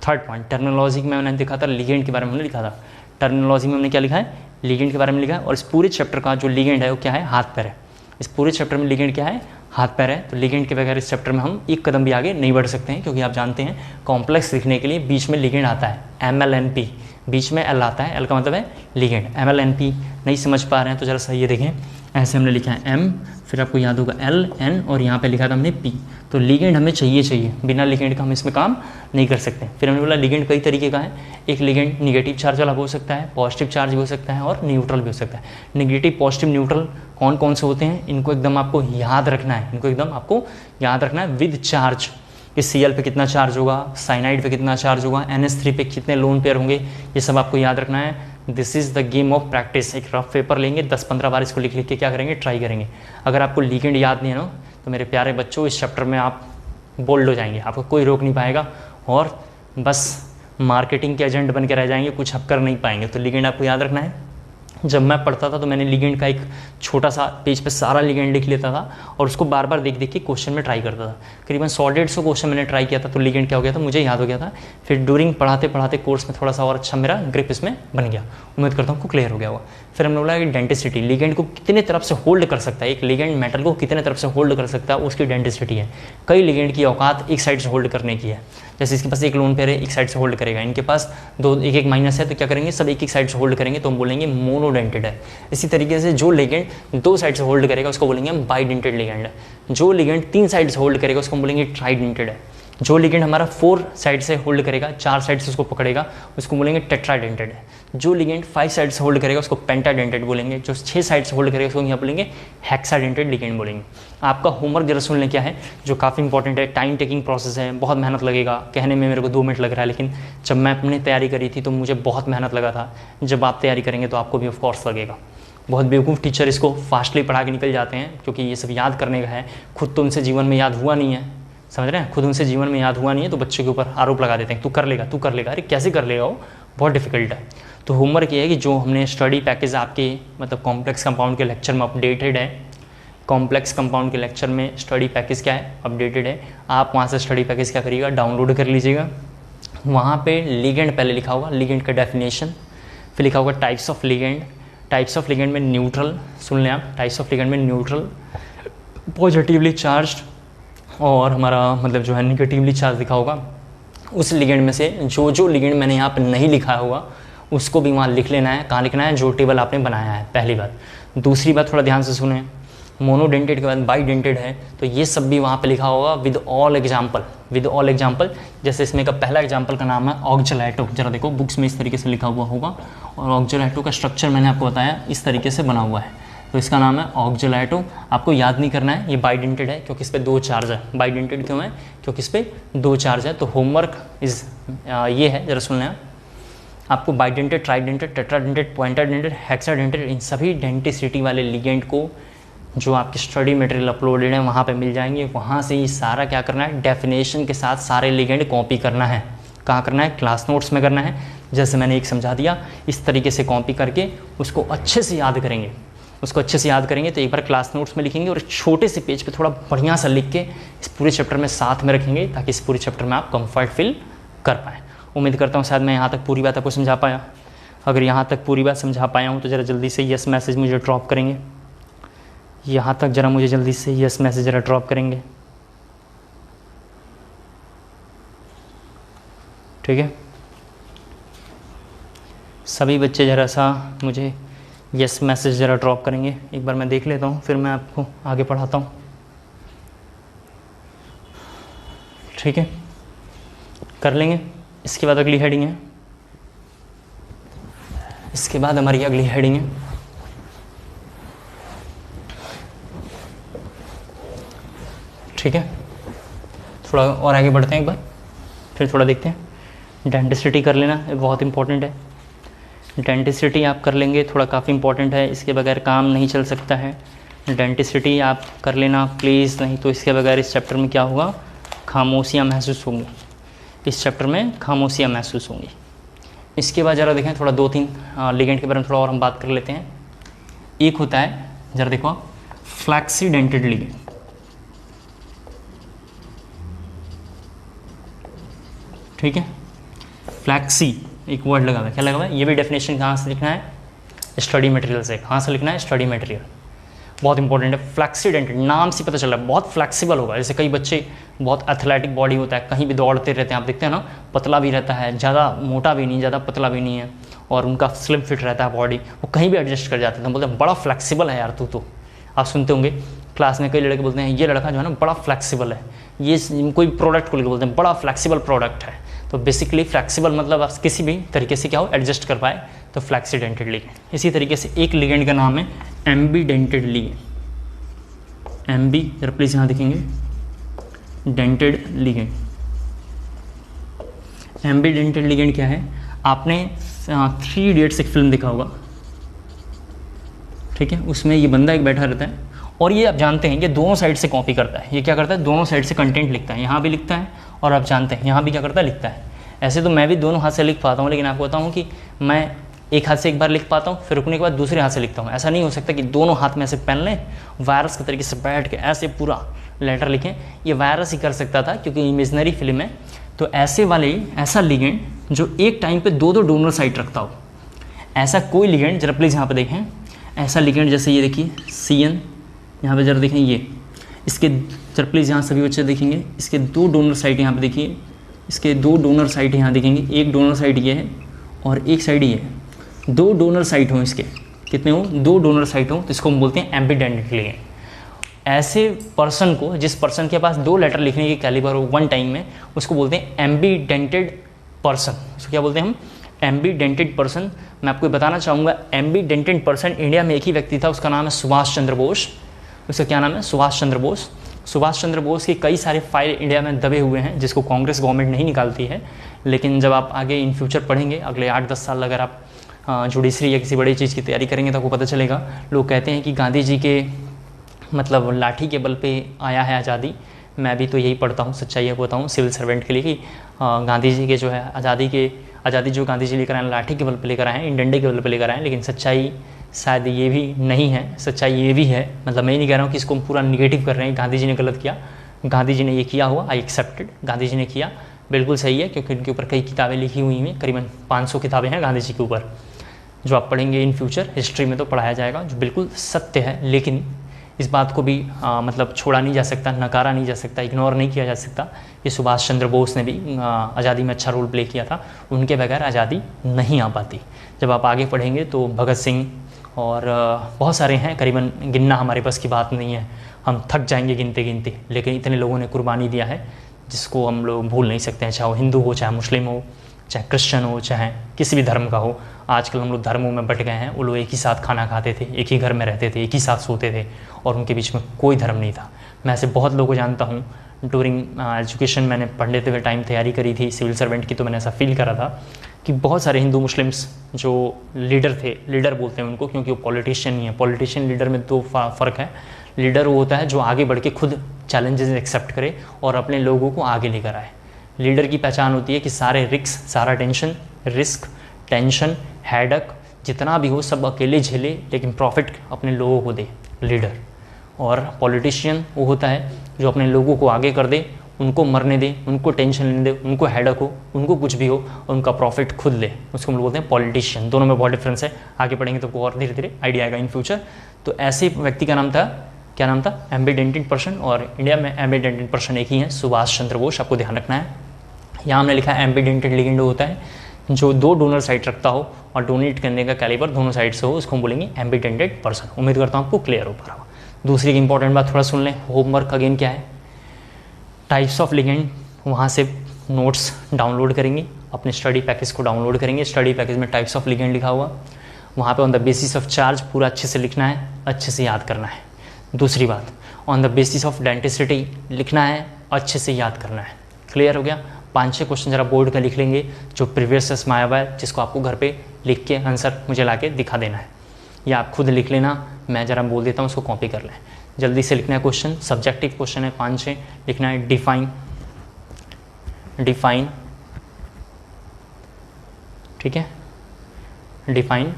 [SPEAKER 1] थर्ड पॉइंट, टर्मिनोलॉजी में मैंने लिखा था लिगेंड के बारे में, हमने लिखा था टर्मिनोलॉजी में हमने क्या लिखा है, लिगेंड के बारे में लिखा है। और इस पूरे चैप्टर का जो लिगेंड है वो क्या है, हाथ पैर है। इस पूरे चैप्टर में लिगेंड क्या है, हाथ पैर है। तो लिगेंड के बगैर इस चैप्टर में हम एक कदम भी आगे नहीं बढ़ सकते हैं, क्योंकि आप जानते हैं कॉम्प्लेक्स लिखने के लिए बीच में लिगेंड आता है, MLNP, बीच में L आता है, L का मतलब है लिगेंड। MLNP नहीं समझ पा रहे हैं तो जरा सही ये देखें, ऐसे हमने लिखा है M, फिर आपको याद होगा L, N और यहाँ पे लिखा था हमने P। तो लिगेंड हमें चाहिए, बिना लिगेंड का हम इसमें काम नहीं कर सकते। फिर हमने बोला लिगेंड कई तरीके का है, एक लिगेंड निगेटिव चार्ज वाला हो सकता है, पॉजिटिव चार्ज भी हो सकता है और न्यूट्रल भी हो सकता है। निगेटिव, पॉजिटिव, न्यूट्रल कौन कौन से होते हैं, इनको एकदम आपको याद रखना है, विद चार्ज। इस Cl पे कितना चार्ज होगा, साइनाइड पे कितना चार्ज होगा, NH3 पे कितने लोन पेयर होंगे, ये सब आपको याद रखना है। This is the game of practice. एक रफ पेपर लेंगे, 10-15 बार इसको लिख के क्या करेंगे, ट्राई करेंगे। अगर आपको लिगेंड याद नहीं है ना, तो मेरे प्यारे बच्चों इस चैप्टर में आप बोल्ड हो जाएंगे, आपको कोई रोक नहीं पाएगा और बस मार्केटिंग के एजेंट बन के रह जाएंगे, कुछ आप कर नहीं पाएंगे। तो लिगेंड आपको याद रखना है। जब मैं पढ़ता था तो मैंने लिगेंड का एक छोटा सा पेज पे सारा लिगेंड लिख लेता था और उसको बार बार देख के क्वेश्चन में ट्राई करता था। करीबन 100-150 क्वेश्चन मैंने ट्राई किया था, तो लिगेंड क्या हो गया था, मुझे याद हो गया था। फिर ड्यूरिंग पढ़ाते कोर्स में थोड़ा सा और अच्छा मेरा ग्रिप इसमें बन गया। उम्मीद करता हूँ आपको क्लियर हो गया होगा। फिर हमने बोला कि डेंटिसिटी, लिगेंड को कितने तरफ से होल्ड कर सकता है, एक लिगेंड मेटल को कितने तरफ से होल्ड कर सकता है, उसकी डेंटिसिटी है। कई लिगेंड की औकात एक साइड से होल्ड करने की है, जैसे इसके पास एक लोन पेयर है, एक साइड से होल्ड करेगा, इनके पास एक माइनस है, तो क्या करेंगे, सब एक साइड से होल्ड करेंगे, तो हम बोलेंगे मोनोडेंटेड है। इसी तरीके से जो लिगेंड 2 साइड से होल्ड करेगा उसको बोलेंगे हम बाइडेंटेड लिगेंड है। जो लिगेंड 3 साइड से होल्ड करेगा उसको हम बोलेंगे ट्राइडेंटेड है। जो लिगेंड हमारा 4 साइड से होल्ड करेगा, 4 साइड से उसको पकड़ेगा, उसको बोलेंगे टेट्राडेंटेड है। जो लिगेंड 5 साइड से होल्ड करेगा उसको पेंटाडेंटेड बोलेंगे। जो 6 साइड से होल्ड करेगा उसको यहाँ बोलेंगे हेक्साडेंटेड लिगेंड बोलेंगे। आपका होमवर्क जरा सुन लें क्या है, जो काफ़ी इंपॉर्टेंट है, टाइम टेकिंग प्रोसेस है, बहुत मेहनत लगेगा। कहने में मेरे को 2 मिनट लग रहा है, लेकिन जब मैं अपनी तैयारी करी थी तो मुझे बहुत मेहनत लगा था। जब आप तैयारी करेंगे तो आपको भी ऑफकोर्स लगेगा। बहुत बेवकूफ़ टीचर इसको फास्टली पढ़ा के निकल जाते हैं, क्योंकि ये सब याद करने का है, खुद तो उनसे जीवन में याद हुआ नहीं है, समझ रहे हैं, खुद उनसे जीवन में याद हुआ नहीं है, तो बच्चे के ऊपर आरोप लगा देते हैं, तू कर लेगा। अरे कैसे कर लेगा, वो बहुत डिफिकल्ट है। तो होमवर्क ये है कि जो हमने स्टडी पैकेज आपके मतलब कॉम्प्लेक्स कंपाउंड के लेक्चर में अपडेटेड है, कॉम्प्लेक्स कंपाउंड के लेक्चर में स्टडी पैकेज क्या है, अपडेटेड है। आप वहाँ से स्टडी पैकेज क्या करिएगा, डाउनलोड कर लीजिएगा। वहाँ पे लिगेंड पहले लिखा होगा, लिगेंड का डेफिनेशन, फिर लिखा होगा types of ligand. Types of ligand में न्यूट्रल, सुन लें आप, टाइप्स ऑफ लिगेंड में न्यूट्रल, पॉजिटिवली चार्ज्ड, और हमारा मतलब जो है निगेटिवली चार्ज लिखा होगा, उस लिगेंड में से जो जो लिगेंड मैंने यहाँ पे नहीं लिखा हुआ उसको भी वहाँ लिख लेना है। कहाँ लिखना है? जो टेबल आपने बनाया है, पहली बात। दूसरी बात थोड़ा ध्यान से सुने, मोनोडेंटेड के बाद बाईडेंटेड है तो ये सब भी वहाँ पे लिखा होगा with all example, with all example. जैसे इसमें का पहला एग्जाम्पल का नाम है ऑक्जेलेटो, जरा देखो बुक्स में इस तरीके से लिखा हुआ होगा, और ऑक्जेलेटो का स्ट्रक्चर मैंने आपको बताया इस तरीके से बना हुआ है, तो इसका नाम है ऑक्जेलेटो। आपको याद नहीं करना है, ये बाईडेंटेड है क्योंकि इस पर 2 चार्ज है। बाईडेंटेड क्यों है? क्योंकि इस पर 2 चार्ज है। तो होमवर्क इज ये है, जरा सुन लें आपको, बाईडेंटेड, ट्राइडेंटेड, टेट्राडेंटेड, पॉइंटाडेंटेड, हेक्साडेंटेड, इन सभी डेंटिसिटी वाले लिगेंड को जो आपकी स्टडी मटेरियल अपलोडेड है वहाँ पे मिल जाएंगे। वहाँ से ये सारा क्या करना है? डेफिनेशन के साथ सारे लिगेंड कॉपी करना है। कहाँ करना है? क्लास नोट्स में करना है। जैसे मैंने एक समझा दिया, इस तरीके से कॉपी करके उसको अच्छे से याद करेंगे। उसको अच्छे से याद करेंगे तो एक बार क्लास नोट्स में लिखेंगे और छोटे से पेज पे थोड़ा बढ़िया सा लिख के इस पूरे चैप्टर में साथ में रखेंगे, ताकि इस पूरे चैप्टर में आप कंफर्ट फील कर पाएँ। उम्मीद करता हूँ शायद मैं यहाँ तक पूरी बात आपको समझा पाया। अगर यहाँ तक पूरी बात समझा पाया हूँ तो ज़रा जल्दी से यस मैसेज मुझे ड्रॉप करेंगे। यहाँ तक ज़रा मुझे जल्दी से यस मैसेज ज़रा ड्रॉप करेंगे, ठीक है? सभी बच्चे ज़रा सा मुझे यस मैसेज ज़रा ड्रॉप करेंगे। एक बार मैं देख लेता हूँ, फिर मैं आपको आगे पढ़ाता हूँ, ठीक है? कर लेंगे। इसके बाद अगली हेडिंग है, इसके बाद हमारी अगली हेडिंग है ठीक है? थोड़ा और आगे बढ़ते हैं एक बार, फिर थोड़ा देखते हैं। डेंटिसिटी कर लेना, बहुत इंपॉर्टेंट है। डेंटिसिटी आप कर लेंगे, थोड़ा काफ़ी इंपॉर्टेंट है, इसके बगैर काम नहीं चल सकता है। डेंटिसिटी आप कर लेना प्लीज़, नहीं तो इसके बगैर इस चैप्टर में क्या होगा? खामोशियाँ महसूस होंगी, इस चैप्टर में खामोशियाँ महसूस होंगी। इसके बाद ज़रा देखें, थोड़ा 2-3 लिगेंड के बारे में थोड़ा और हम बात कर लेते हैं। एक होता है, ज़रा देखो आप, फ्लैक्सीडेंटेड लिगेंड, ठीक है? फ्लैक्सी एक वर्ड लगा हुआ है, क्या लगा हुआ है? ये भी डेफिनेशन कहाँ से लिखना है? स्टडी मटेरियल से। कहाँ से लिखना है? Study material. बहुत इंपॉर्टेंट है। फ्लैक्सीडेंटेड, नाम से पता चल रहा है बहुत फ्लैक्सीबल होगा। जैसे कई बच्चे बहुत एथलेटिक बॉडी होता है, कहीं भी दौड़ते रहते हैं, आप देखते हैं ना, पतला भी रहता है, ज़्यादा मोटा भी नहीं, ज़्यादा पतला भी नहीं है, और उनका स्लिम फिट रहता है बॉडी, वो कहीं भी एडजस्ट कर जाते हैं। तो बोलते हैं बड़ा फ्लैक्सीबल है यार तू तो। आप सुनते होंगे क्लास में कई लड़के बोलते हैं ये लड़का जो है ना बड़ा फ्लैक्सीबल है, ये कोई प्रोडक्ट को लेकर बोलते हैं बड़ा फ्लैक्सीबल प्रोडक्ट है। तो बेसिकली फ्लैक्सीबल मतलब आप किसी भी तरीके से क्या हो, एडजस्ट कर पाए, तो फ्लैक्सीडेंटेड लिगेंड। इसी तरीके से एक लिगेंड का नाम है एम्बीडेंटेड लिगेंड। एम्बी, जरा प्लीज़ यहाँ देखेंगे, डेंटेड लिगेंड। एम्बीडेंटेड लिगेंड क्या है? आपने 3 इडियट्स एक फिल्म देखा होगा, ठीक है? उसमें ये बंदा एक बैठा रहता है और ये आप जानते हैं कि दोनों साइड से कॉपी करता है। ये क्या करता है? दोनों साइड से कंटेंट लिखता है, यहाँ भी लिखता है और आप जानते हैं यहाँ भी क्या करता है? लिखता है। ऐसे तो मैं भी दोनों हाथ से लिख पाता हूँ, लेकिन आपको बताऊँ कि मैं एक हाथ से एक बार लिख पाता हूँ, फिर रुकने के बाद दूसरे हाथ से लिखता हूँ। ऐसा नहीं हो सकता कि दोनों हाथ में ऐसे पेन लें, वायरस के तरीके से बैठ के ऐसे पूरा लेटर लिखें। ये वायरस ही कर सकता था क्योंकि इमेजनरी फिल्म है। तो ऐसा लिगेंड जो एक टाइम पे 2-2 डोनर साइट रखता हो, ऐसा कोई लिगेंड, जरा प्लीज़ यहाँ पे देखें, ऐसा लिगेंड जैसे ये देखिए CN, यहाँ पे जरा देखें ये, इसके जरा प्लीज़ यहाँ सभी बच्चे देखेंगे, इसके 2 डोनर साइट यहाँ पे देखिए, इसके 2 डोनर साइट यहाँ देखेंगे, एक डोनर साइट ये है और एक साइड ये है। 2 डोनर साइट हों इसके, कितने हों? 2 डोनर साइट हों, तो इसको हम बोलते हैं एम्बीडेंटेड लिगेंड। ऐसे पर्सन को, जिस पर्सन के पास 2 लेटर लिखने की कैलिबर हो वन टाइम में, उसको बोलते हैं एम्बीडेंटेड पर्सन। उसको क्या बोलते हैं हम? एम्बीडेंटेड पर्सन। मैं आपको बताना चाहूँगा, एम्बीडेंटेड पर्सन इंडिया में एक ही व्यक्ति था, उसका नाम है सुभाष चंद्र बोस। उसका क्या नाम है? सुभाष चंद्र बोस। सुभाष चंद्र बोस के कई सारे फाइल इंडिया में दबे हुए हैं, जिसको कांग्रेस गवर्नमेंट नहीं निकालती है। लेकिन जब आप आगे इन फ्यूचर पढ़ेंगे, अगले 8-10 साल अगर आप जुडिशरी या किसी बड़ी चीज़ की तैयारी करेंगे तो आपको पता चलेगा। लोग कहते हैं कि गांधी जी के मतलब लाठी के बल पे आया है आज़ादी। मैं भी तो यही पढ़ता हूँ, सच्चाई आपको बताऊँ सिविल सर्वेंट के लिए, कि गांधी जी के जो है आज़ादी जो गांधी जी लेकर आए लाठी के बल पे लेकर आए हैं, इन डंडे के बल पे लेकर आए हैं। लेकिन सच्चाई शायद ये भी नहीं है, सच्चाई ये भी है। मतलब मैं नहीं कह रहा हूँ कि इसको हम पूरा निगेटिव कर रहे हैं, गांधी जी ने गलत किया, गांधी जी ने ये किया हुआ, आई एक्सेप्टेड, गांधी जी ने किया, बिल्कुल सही है, क्योंकि इनके ऊपर कई किताबें लिखी हुई हैं, करीबन 500 किताबें हैं गांधी जी के ऊपर, जो आप पढ़ेंगे इन फ्यूचर हिस्ट्री में तो पढ़ाया जाएगा, जो बिल्कुल सत्य है। लेकिन इस बात को भी मतलब छोड़ा नहीं जा सकता, नकारा नहीं जा सकता, इग्नोर नहीं किया जा सकता कि सुभाष चंद्र बोस ने भी आज़ादी में अच्छा रोल प्ले किया था। उनके बगैर आज़ादी नहीं आ पाती। जब आप आगे पढ़ेंगे तो भगत सिंह और बहुत सारे हैं, करीबन गिनना हमारे पास की बात नहीं है, हम थक जाएंगे गिनते गिनते, लेकिन इतने लोगों ने कुर्बानी दिया है जिसको हम लोग भूल नहीं सकते हैं, चाहे वो हिंदू हो, चाहे मुस्लिम हो, चाहे क्रिश्चियन हो, चाहे किसी भी धर्म का हो। आजकल हम लोग धर्मों में बट गए हैं। वो लोग एक ही साथ खाना खाते थे, एक ही घर में रहते थे, एक ही साथ सोते थे और उनके बीच में कोई धर्म नहीं था। मैं ऐसे बहुत लोगों को जानता हूँ। ड्यूरिंग एजुकेशन मैंने पढ़ने हुए टाइम तैयारी करी थी सिविल सर्वेंट की, तो मैंने ऐसा फील करा था कि बहुत सारे हिंदू मुस्लिम्स जो लीडर थे, लीडर बोलते हैं उनको क्योंकि वो पॉलिटिशियन नहीं है। पॉलिटिशियन लीडर में दो फ़र्क है। लीडर वो होता है जो आगे बढ़ के खुद चैलेंजेस एक्सेप्ट करे और अपने लोगों को आगे लेकर आए। लीडर की पहचान होती है कि सारे रिस्क, सारा टेंशन, रिस्क, टेंशन, हेडक जितना भी हो सब अकेले झेले, लेकिन प्रॉफिट अपने लोगों को दे, लीडर। और पॉलिटिशियन वो होता है जो अपने लोगों को आगे कर दे, उनको मरने दे, उनको टेंशन लेने दे, उनको हेडक हो, उनको कुछ भी हो, और उनका प्रॉफिट खुद ले, उसको हम लोग बोलते हैं पॉलिटिशियन। दोनों में बहुत डिफरेंस है, आगे पढ़ेंगे तो और धीरे धीरे आइडिया आएगा इन फ्यूचर। तो ऐसे व्यक्ति का नाम था, क्या नाम था? Ambidentate person. और इंडिया में एम्बिडेंटेड पर्सन एक ही है, सुभाष चंद्र बोस। आपको ध्यान रखना है। यहाँ हमने लिखा है एम्बिडेंटेड लिगेंड होता है जो दो डोनर साइड रखता हो और डोनेट करने का कैलिबर दोनों साइड से हो, उसको हम बोलेंगे एम्बिडेंटेड पर्सन। उम्मीद करता हूँ आपको क्लियर हो पा रहा होगा। दूसरी एक इंपॉर्टेंट बात थोड़ा सुन लें। होमवर्क अगेन क्या है? टाइप्स ऑफ लिगेंड, वहाँ से नोट्स डाउनलोड करेंगे, अपने स्टडी पैकेज को डाउनलोड करेंगे। स्टडी पैकेज में टाइप्स ऑफ लिगेंड लिखा हुआ, वहाँ पे on the basis of charge पूरा अच्छे से लिखना है, अच्छे से याद करना है। दूसरी बात, on the basis of denticity लिखना है, अच्छे से याद करना है। क्लियर हो गया? 5-6 क्वेश्चन जरा बोर्ड का लिख लेंगे जो प्रीवियस ईयर्स में आया हुआ है, जिसको आपको घर पे लिख के आंसर मुझे ला के दिखा देना है, या आप खुद लिख लेना, मैं जरा बोल देता हूँ, उसको कॉपी कर लें। जल्दी से लिखना है क्वेश्चन, सब्जेक्टिव क्वेश्चन है 5-6। लिखना है डिफाइन, डिफाइन, ठीक है, डिफाइन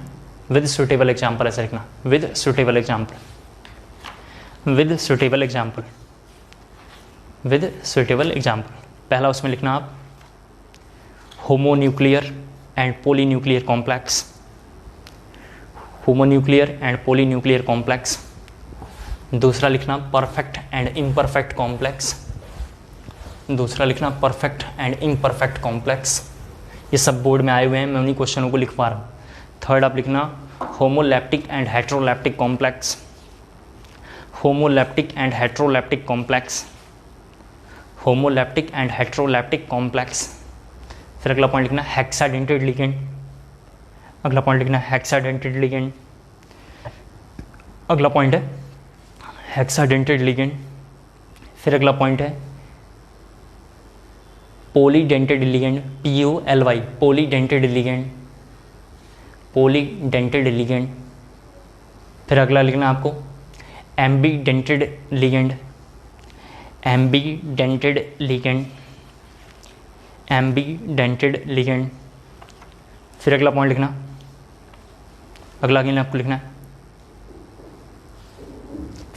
[SPEAKER 1] विद सुटेबल एग्जाम्पल, ऐसा लिखना, with suitable example, with suitable example, with suitable example. पहला उसमें लिखना आप homonuclear and polynuclear complex, homonuclear and polynuclear complex. दूसरा लिखना परफेक्ट एंड इम्परफेक्ट कॉम्प्लेक्स, दूसरा लिखना परफेक्ट एंड इम्परफेक्ट कॉम्प्लेक्स। ये सब बोर्ड में आए हुए हैं, मैं उन्हीं क्वेश्चनों को लिख पा रहा हूँ। थर्ड आप लिखना homoleptic and heteroleptic complex, homoleptic and heteroleptic complex, homoleptic and heteroleptic complex. फिर अगला पॉइंट लिखना हेक्साडेंटेड लिगेंड, अगला पॉइंट लिखना हेक्साडेंटेड लिगेंड, अगला पॉइंट है हेक्साडेंटेड लिगेंड। फिर अगला पॉइंट है polydentate ligand, POLY, polydentate ligand, polydentate ligand. फिर अगला लिखना आपको ambidentate ligand, ambidentate ligand, ambidentate ligand. फिर अगला पॉइंट लिखना, अगला लिखना आपको लिखना है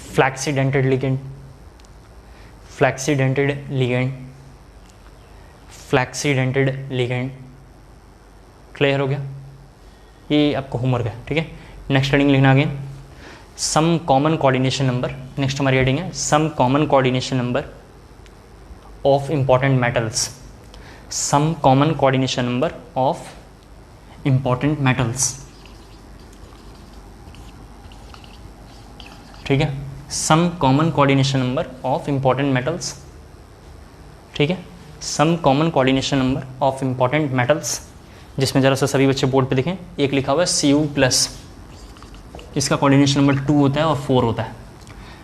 [SPEAKER 1] flexidentate ligand, flexidentate ligand, flexidentate ligand. Clear हो गया? ये आपको होमवर्क है, ठीक है। नेक्स्ट हेडिंग लिखना again some common coordination number. Next हमारी हेडिंग है some common coordination number of important metals, some common coordination number of important metals, ठीक है। Some common coordination number of important metals, ठीक है। Some common coordination number of important metals, जिसमें जरा सा सभी बच्चे बोर्ड पे देखें, एक लिखा हुआ है Cu+, इसका कोऑर्डिनेशन नंबर 2 होता है और 4 होता है,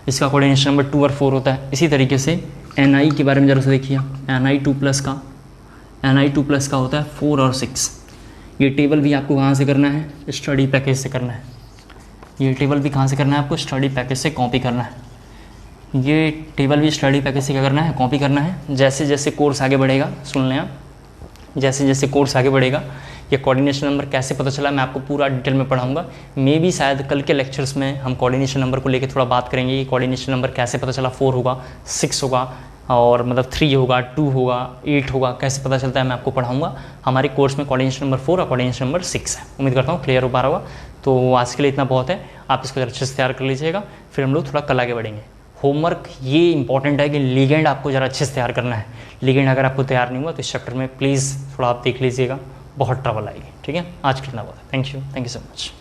[SPEAKER 1] इसका कोऑर्डिनेशन नंबर 2 और 4 होता है। इसी तरीके से Ni के बारे में जरा सा देखिए, Ni2+ का होता है 4 और 6। ये टेबल भी आपको कहाँ से करना है? स्टडी पैकेज से करना है। ये टेबल भी कहाँ से करना है? आपको स्टडी पैकेज से कॉपी करना है। ये टेबल भी स्टडी पैकेज से क्या करना है? कॉपी करना है। जैसे जैसे कोर्स आगे बढ़ेगा, सुन लें आप, जैसे जैसे कोर्स आगे बढ़ेगा ये कोऑर्डिनेशन नंबर कैसे पता चला मैं आपको पूरा डिटेल में पढ़ाऊंगा। मे भी शायद कल के लेक्चर्स में हम कोऑर्डिनेशन नंबर को लेकर थोड़ा बात करेंगे कि कोऑर्डिनेशन नंबर कैसे पता चला, 4 होगा, 6 होगा और मतलब 3 होगा, 2 होगा, 8 होगा, कैसे पता चलता है मैं आपको पढ़ाऊंगा। हमारे कोर्स में कोऑर्डिनेशन नंबर 4 और कोऑर्डिनेशन नंबर 6 है। उम्मीद करता हूँ क्लियर हो पा रहा होगा। तो आज के लिए इतना बहुत है। आप इसको ज़रा अच्छे से तैयार कर लीजिएगा, फिर हम लोग थोड़ा कल आगे बढ़ेंगे। होमवर्क ये इंपॉर्टेंट है कि लिगेंड आपको ज़रा अच्छे से तैयार करना है। लिगेंड अगर आपको तैयार नहीं हुआ तो इस चैप्टर में प्लीज़ थोड़ा आप देख लीजिएगा, बहुत ट्रबल आएगी। ठीक है, आज कितना बहुत है। Thank you so much.